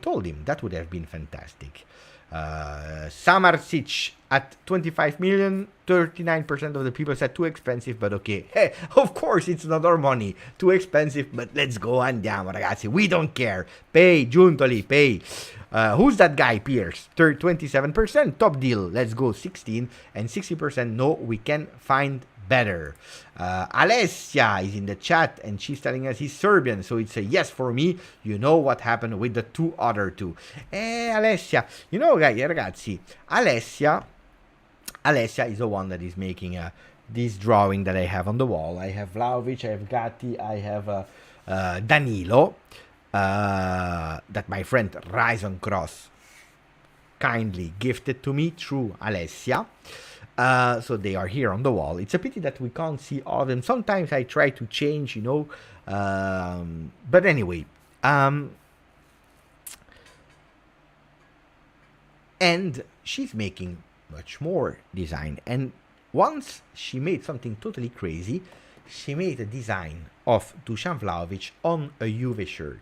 told him that would have been fantastic. Samardzic at 25 million, 39% of the people said too expensive, but okay. Hey, of course it's not our money. Too expensive, but let's go, andiamo ragazzi. We don't care. Pay, Giuntoli, pay. Who's that guy, Pierce? 27%, top deal. Let's go, 16 and 60%. No, we can find better. Alessia is in the chat and she's telling us he's Serbian, so it's a yes for me. You know what happened with the two other two. Alessia, you know, guys, ragazzi, Alessia is the one that is making this drawing that I have on the wall. I have Vlahovic, I have Gatti, I have Danilo, that my friend Ryzen Cross kindly gifted to me through Alessia. So they are here on the wall. It's a pity that we can't see all of them. Sometimes I try to change, but anyway. And she's making much more design. And once she made something totally crazy, she made a design of Dusan Vlahovic on a Juve shirt.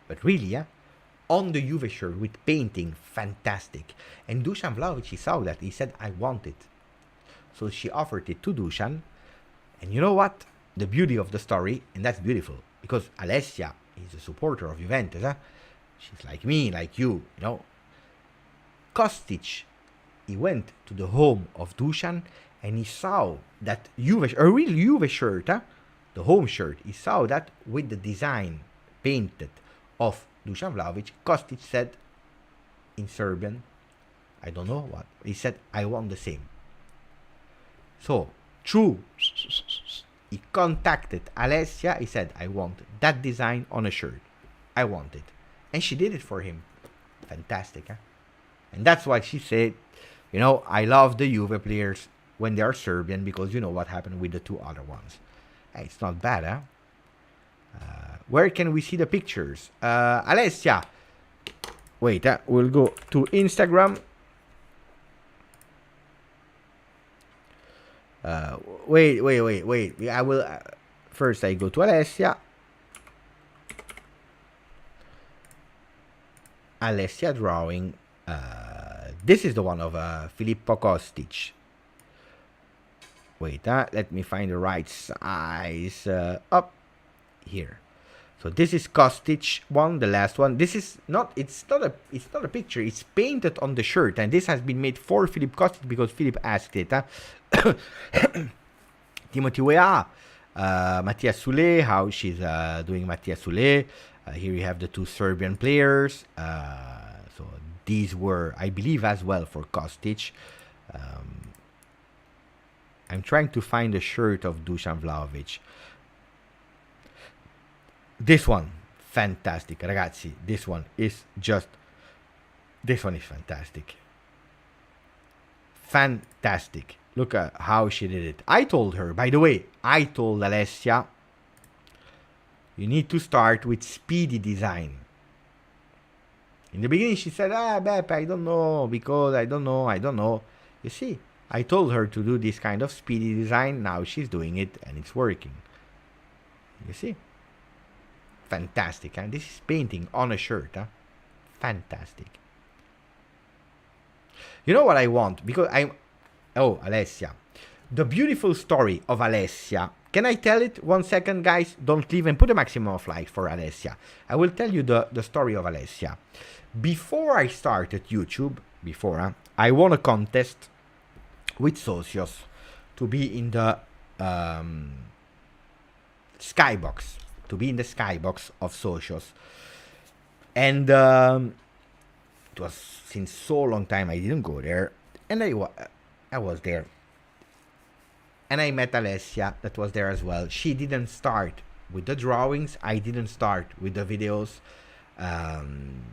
But really, yeah, on the Juve shirt with painting, fantastic. And Dusan Vlahovic, he saw that, he said, I want it. So she offered it to Dusan. And you know what? The beauty of the story, and that's beautiful, because Alessia is a supporter of Juventus. She's like me, like you, Kostic, he went to the home of Dusan and he saw that Juve, a real Juve shirt, the home shirt, he saw that with the design painted of Dusan Vlahovic. Kostic said in Serbian, I don't know what, he said, I want the same. So, true, he contacted Alessia, he said, I want that design on a shirt. I want it. And she did it for him. Fantastic, huh? And that's why she said, I love the Juve players when they are Serbian, because you know what happened with the two other ones. Hey, it's not bad, huh? Where can we see the pictures? Alessia. Wait, we'll go to Instagram. Wait. I will. First, I go to Alessia. Alessia drawing. This is the one of Filippo Kostic. Wait, let me find the right size. Up here. So this is Kostic one, the last one. This is not. It's not a picture. It's painted on the shirt, and this has been made for Filip Kostic because Filip asked it. Timothy Weah, Mattia Sule. How she's doing, Mattia Sule. Here you have the two Serbian players. So these were, I believe, as well for Kostic. I'm trying to find the shirt of Dusan Vlahovic. This one, fantastic, ragazzi. This one is fantastic. Fantastic. Look at how she did it. I told her, by the way, I told Alessia, you need to start with speedy design. In the beginning, she said, Beppe, I don't know, because I don't know. You see, I told her to do this kind of speedy design. Now she's doing it, and it's working. You see? Fantastic. And this is painting on a shirt. Fantastic. You know what I want? Because Alessia. The beautiful story of Alessia. Can I tell it? 1 second, guys. Don't leave and put a maximum of likes for Alessia. I will tell you the story of Alessia. Before I started YouTube, I won a contest with Socios to be in the skybox. To be in the skybox of Socios. And it was since so long time I didn't go there. And I was there. And I met Alessia that was there as well. She didn't start with the drawings. I didn't start with the videos. And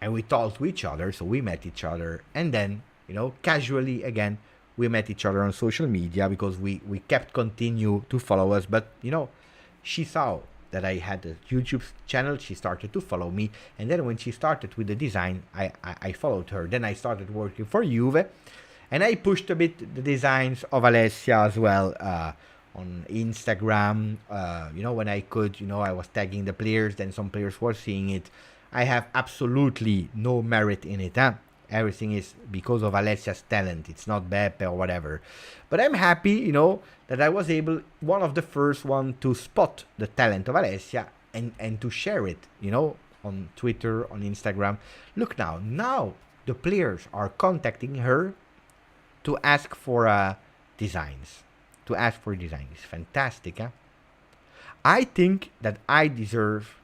we talked to each other. So we met each other. And then, casually again, we met each other on social media because we kept continue to follow us. But, she saw that I had a YouTube channel. She started to follow me. And then when she started with the design, I followed her. Then I started working for Juve. And I pushed a bit the designs of Alessia as well on Instagram. When I could, I was tagging the players. Then some players were seeing it. I have absolutely no merit in it. Everything is because of Alessia's talent. It's not Beppe or whatever. But I'm happy, that I was able, one of the first one to spot the talent of Alessia and to share it, on Twitter, on Instagram. Look now the players are contacting her to ask for designs. It's fantastic, huh? I think that I deserve,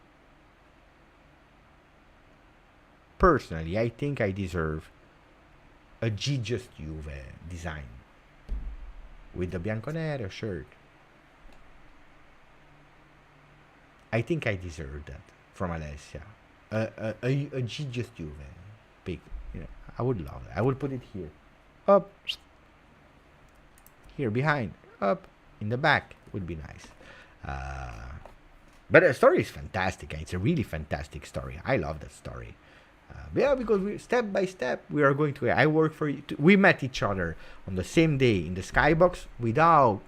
personally, I think I deserve a GJustjuve design with the bianconero shirt. I think I deserve that from Alessia. A GJustjuve pic. I would love it. I will put it here. up. Here behind, up. In the back would be nice. But the story is fantastic. It's a really fantastic story. I love that story. Yeah, because step by step we are going to. I work for. We met each other on the same day in the skybox. Without,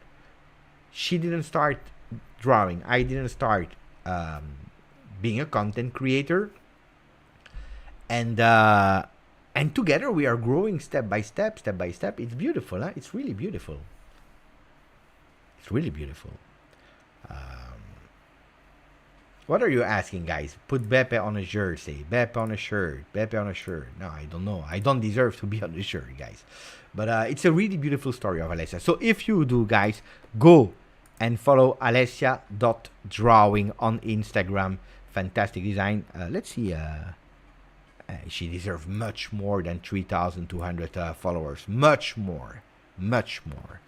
she didn't start drawing. I didn't start being a content creator. And together we are growing step by step, step by step. It's beautiful. Huh? It's really beautiful. It's really beautiful. What are you asking, guys? Put Beppe on a jersey. Beppe on a shirt. Beppe on a shirt. No, I don't know. I don't deserve to be on the shirt, guys. But it's a really beautiful story of Alessia. So if you do, guys, go and follow Alessia.drawing on Instagram. Fantastic design. Let's see. She deserves much more than 3,200 followers. Much more. Much more.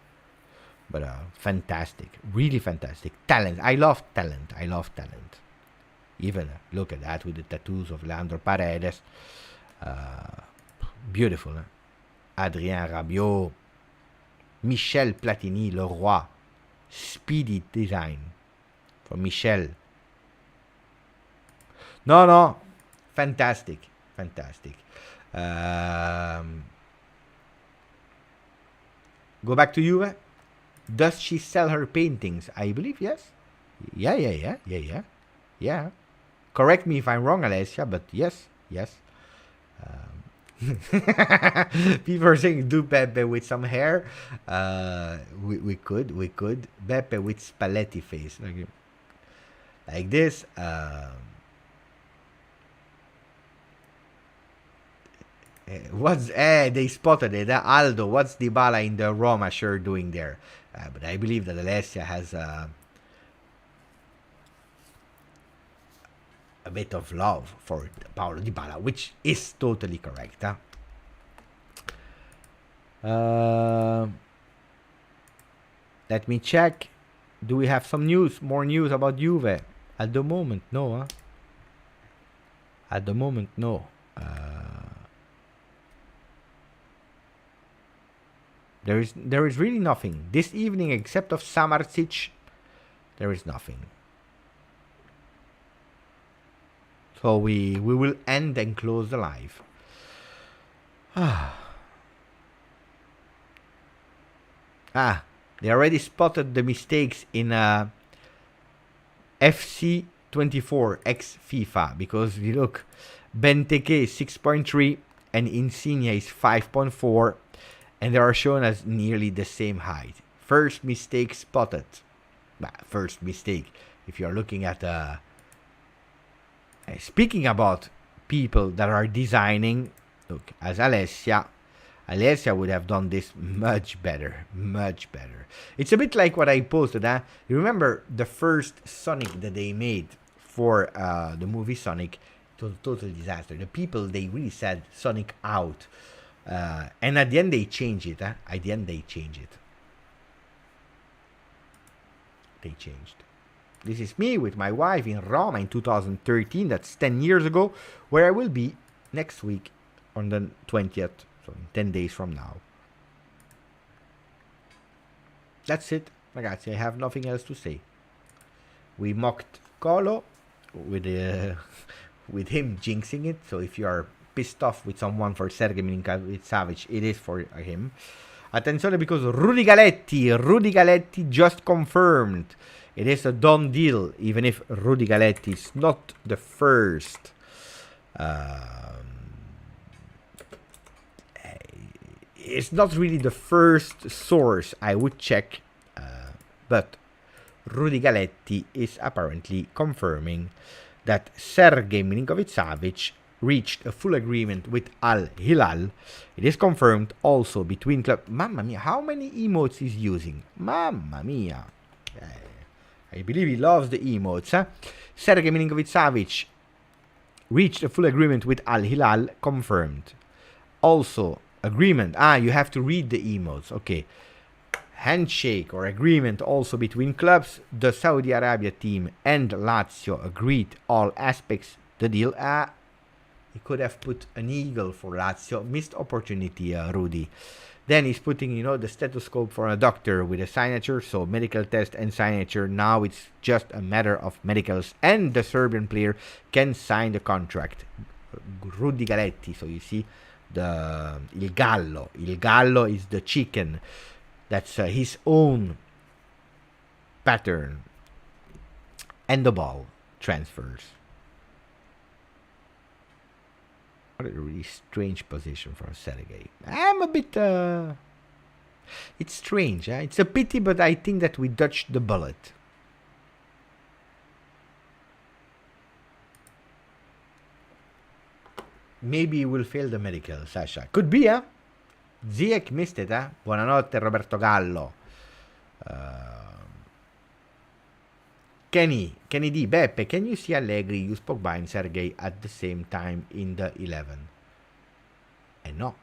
But fantastic. Really fantastic. Talent. I love talent. I love talent. Even look at that with the tattoos of Leandro Paredes. Beautiful. Huh? Adrien Rabiot. Michel Platini, Leroy. Speedy design. For Michel. No. Fantastic. Fantastic. Go back to Juve. Does she sell her paintings? I believe yes. Yeah. Correct me if I'm wrong, Alessia, but yes. People are saying do Beppe with some hair. We could. Beppe with Spalletti face. Like this. They spotted it. Aldo, what's Dybala in the Roma shirt doing there? But I believe that Alessia has a bit of love for Paulo Dybala, which is totally correct. Let me check. Do we have some news? More news about Juve? At the moment, no. At the moment, no. There is really nothing. This evening, except of Samardzic, there is nothing. So we will end and close the live. They already spotted the mistakes in FC24 x FIFA, because you look, Benteke is 6.3 and Insigne is 5.4. And they are shown as nearly the same height. First mistake spotted. First mistake. If you are looking at... speaking about people that are designing... Look, as Alessia would have done this much better. Much better. It's a bit like what I posted. You remember the first Sonic that they made for the movie Sonic? It was a total disaster. The people, they really said Sonic out. And at the end they change it. At the end they change it. They changed. This is me with my wife in Roma in 2013. That's 10 years ago. Where I will be next week on the 20th. So in 10 days from now. That's it, ragazzi. I have nothing else to say. We mocked Colo with him jinxing it. So if you are pissed off with someone for Sergei Milinkovic-Savic, it is for him. Attenzione, because Rudy Galetti just confirmed. It is a done deal, even if Rudy Galetti is not the first. It's not really the first source I would check, but Rudy Galetti is apparently confirming that Sergei Milinkovic-Savic reached a full agreement with Al-Hilal. It is confirmed also between clubs. Mamma mia, how many emotes he's using? Mamma mia. I believe he loves the emotes. Sergei Milinkovic-Savic reached a full agreement with Al-Hilal, confirmed. Also, agreement. You have to read the emotes. Okay. Handshake or agreement also between clubs. The Saudi Arabia team and Lazio agreed all aspects. The deal. He could have put an eagle for Lazio. Missed opportunity, Rudy. Then he's putting, you know, the stethoscope for a doctor with a signature, so medical test and signature. Now it's just a matter of medicals, and the Serbian player can sign the contract. Rudy Galetti, so you see il gallo. Il gallo is the chicken. That's his own pattern. And the ball transfers. What a really strange position for Sergei. I'm a bit... it's strange. It's a pity, but I think that we dodged the bullet. Maybe we'll fail the medical, Sasha. Could be, huh? Ziyech missed it, huh? Buonanotte, Roberto Gallo. Kenny D. Beppe, can you see Allegri use Pogba and Sergei at the same time in the 11? And no,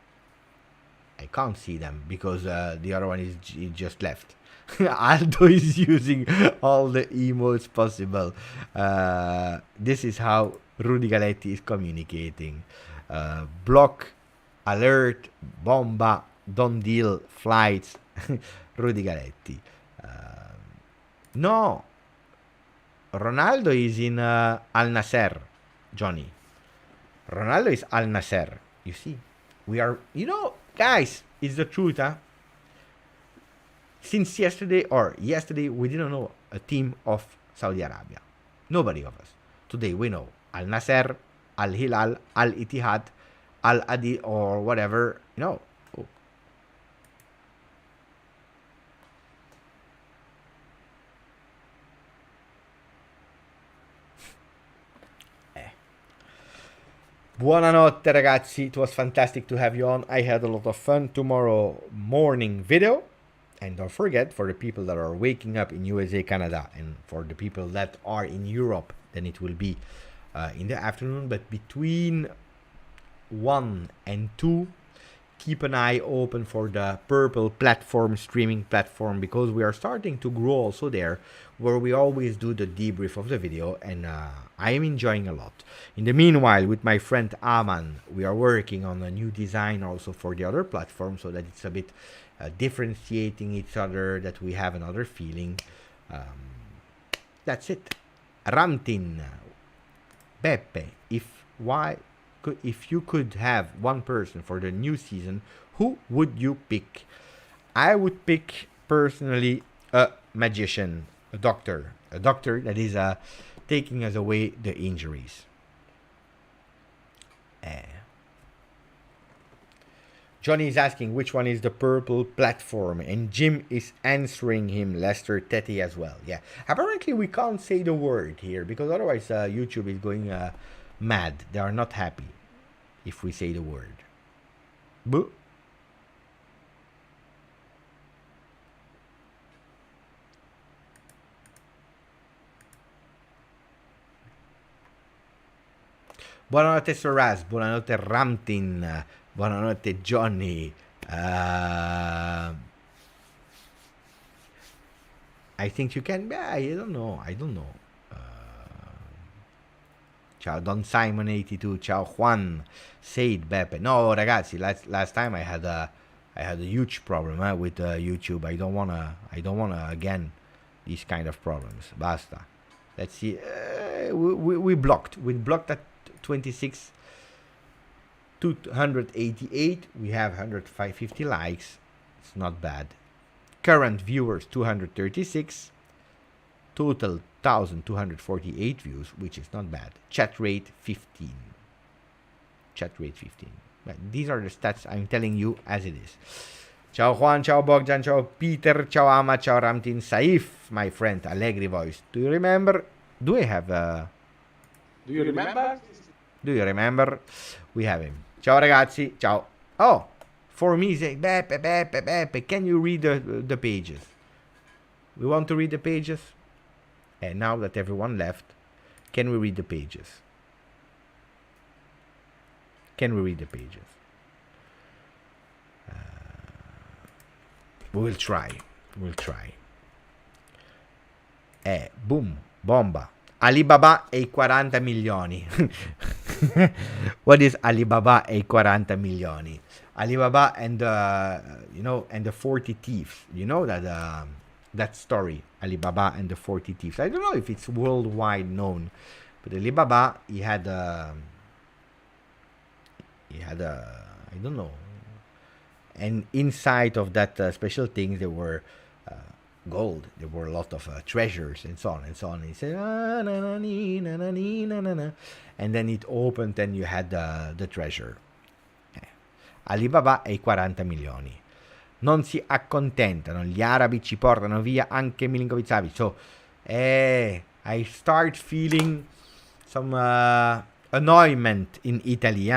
I can't see them because the other one is just left. Aldo is using all the emotes possible. This is how Rudy Galetti is communicating. Block, alert, bomba, don't deal, flights. Rudy Galetti. No. Ronaldo is in Al Nassr, Johnny. Ronaldo is Al Nassr. You see, we are, you know, guys, it's the truth, huh? Since yesterday, we didn't know a team of Saudi Arabia. Nobody of us. Today we know Al Nassr, Al Hilal, Al Ittihad, Al Adi, or whatever. You know. Oh. Buonanotte ragazzi, it was fantastic to have you on. I had a lot of fun. Tomorrow morning video. And don't forget, for the people that are waking up in USA, Canada, and for the people that are in Europe, then it will be in the afternoon. But between 1 and 2, keep an eye open for the Purple platform, streaming platform, because we are starting to grow also there, where we always do the debrief of the video, and I am enjoying a lot. In the meanwhile, with my friend Aman, we are working on a new design also for the other platform, so that it's a bit differentiating each other, that we have another feeling. That's it. Ramtin, Beppe, if you could have one person for the new season, who would you pick? I would pick personally a magician, a doctor that is taking us away the injuries. Johnny is asking which one is the Purple platform, and Jim is answering him, Lester Teti as well. Yeah, apparently we can't say the word here, because otherwise YouTube is going mad. They are not happy if we say the word. Boo. Buonanotte Soraz, buonanotte Ramtin, buonanotte Johnny. I think you can. I don't know. Ciao Don Simon 82. Ciao Juan. Said Beppe. No, ragazzi. Last time I had a huge problem with YouTube. I don't wanna again these kind of problems. Basta. Let's see. We blocked. We blocked at 26. 288. We have 150 likes. It's not bad. Current viewers 236. Total 1,248 views, which is not bad. Chat rate 15. But these are the stats I'm telling you as it is. Ciao Juan, ciao Bogdan, ciao Peter, ciao Ama, ciao Ramtin, Saif, my friend, Allegri voice. Do you remember? Do you remember? We have him. Ciao ragazzi, ciao. Oh, for me, say Beppe, can you read the pages? We want to read the pages? And now that everyone left, can we read the pages? We will try. Boom, bomba. Alibaba e i 40 milioni. What is Alibaba e 40 milioni? Alibaba and and the 40 thieves. You know that story, Alibaba and the 40 thieves. I don't know if it's worldwide known, but Alibaba he had I don't know. And inside of that special things there were gold. There were a lot of treasures and so on and so on. And he said, "Ah, na, na, nee, na, na, nee, na, na, na." And then it opened and you had the treasure. Alibaba e i 40 milioni. Non si accontentano, gli arabi ci portano via anche Milinkovic-Savic. So, I start feeling some annoyment in Italy.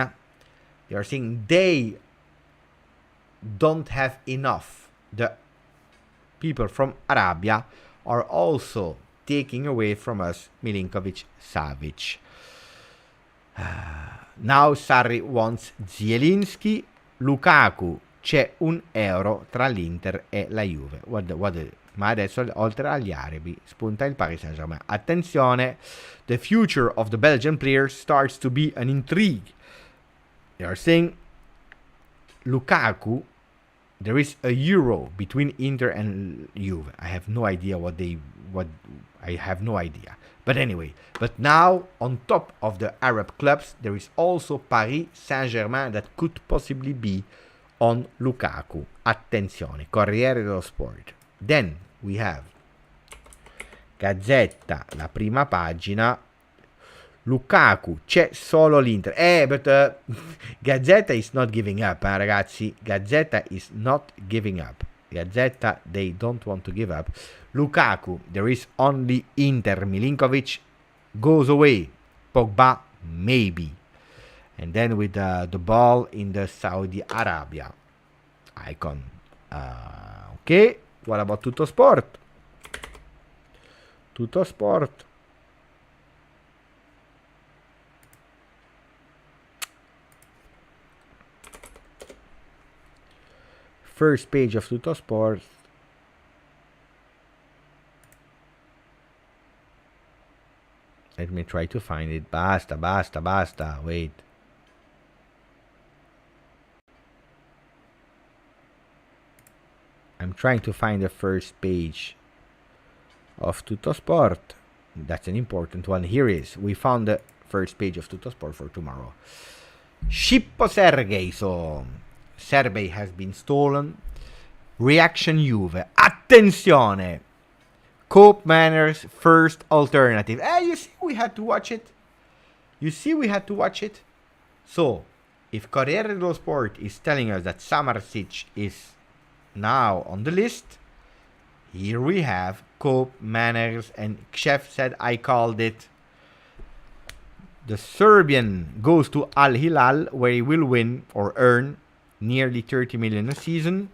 You're saying they don't have enough. The people from Arabia are also taking away from us Milinkovic-Savic. Now Sarri wants Zielinski, Lukaku, c'è €1 tra l'Inter e la Juve. Ma adesso oltre agli arabi spunta il Paris Saint-Germain. Attenzione, the future of the Belgian players starts to be an intrigue. They are saying Lukaku, there is a euro between Inter and Juve. I have no idea I have no idea. But anyway, but now on top of the Arab clubs, there is also Paris Saint-Germain that could possibly be on Lukaku. Attenzione, Corriere dello Sport. Then we have Gazzetta, la prima pagina. Lukaku, c'è solo l'Inter. But Gazzetta is not giving up, ragazzi. Gazzetta is not giving up. Gazzetta, they don't want to give up. Lukaku, there is only Inter. Milinkovic goes away. Pogba, maybe. And then with the ball in the Saudi Arabia icon. Okay, what about Tutto Sport? Tutto Sport. First page of Tutto Sport. Let me try to find it. Basta. Wait. I'm trying to find the first page of Tutto Sport. That's an important one. Here is. We found the first page of Tutto Sport for tomorrow. Scippo Sergei. So Sergei has been stolen. Reaction Juve. Attenzione! Cope Manners first alternative. You see we had to watch it. So, if Corriere dello Sport is telling us that Samardzic is now on the list, here we have Cope Manners, and Chef said I called it. The Serbian goes to Al-Hilal, where he will win or earn nearly 30 million a season.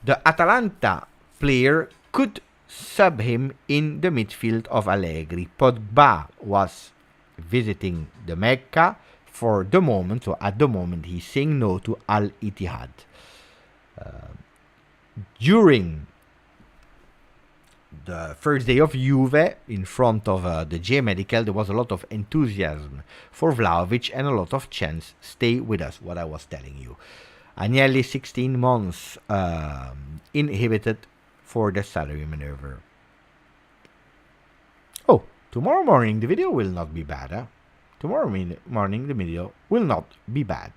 The Atalanta player could sub him in the midfield of Allegri. Pogba was visiting the Mecca for the moment, so at the moment he's saying no to Al-Ittihad. During the first day of Juve, in front of the J Medical, there was a lot of enthusiasm for Vlahovic and a lot of chance. Stay with us, what I was telling you. Agnelli 16 months inhibited for the salary maneuver. Oh, tomorrow morning the video will not be bad. Tomorrow morning the video will not be bad.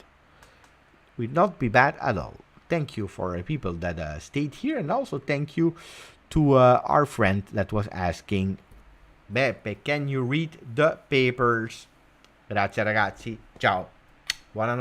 Will not be bad at all. Thank you for people that stayed here, and also thank you to our friend that was asking, Beppe, can you read the papers? Grazie ragazzi, ciao. Buonanotte.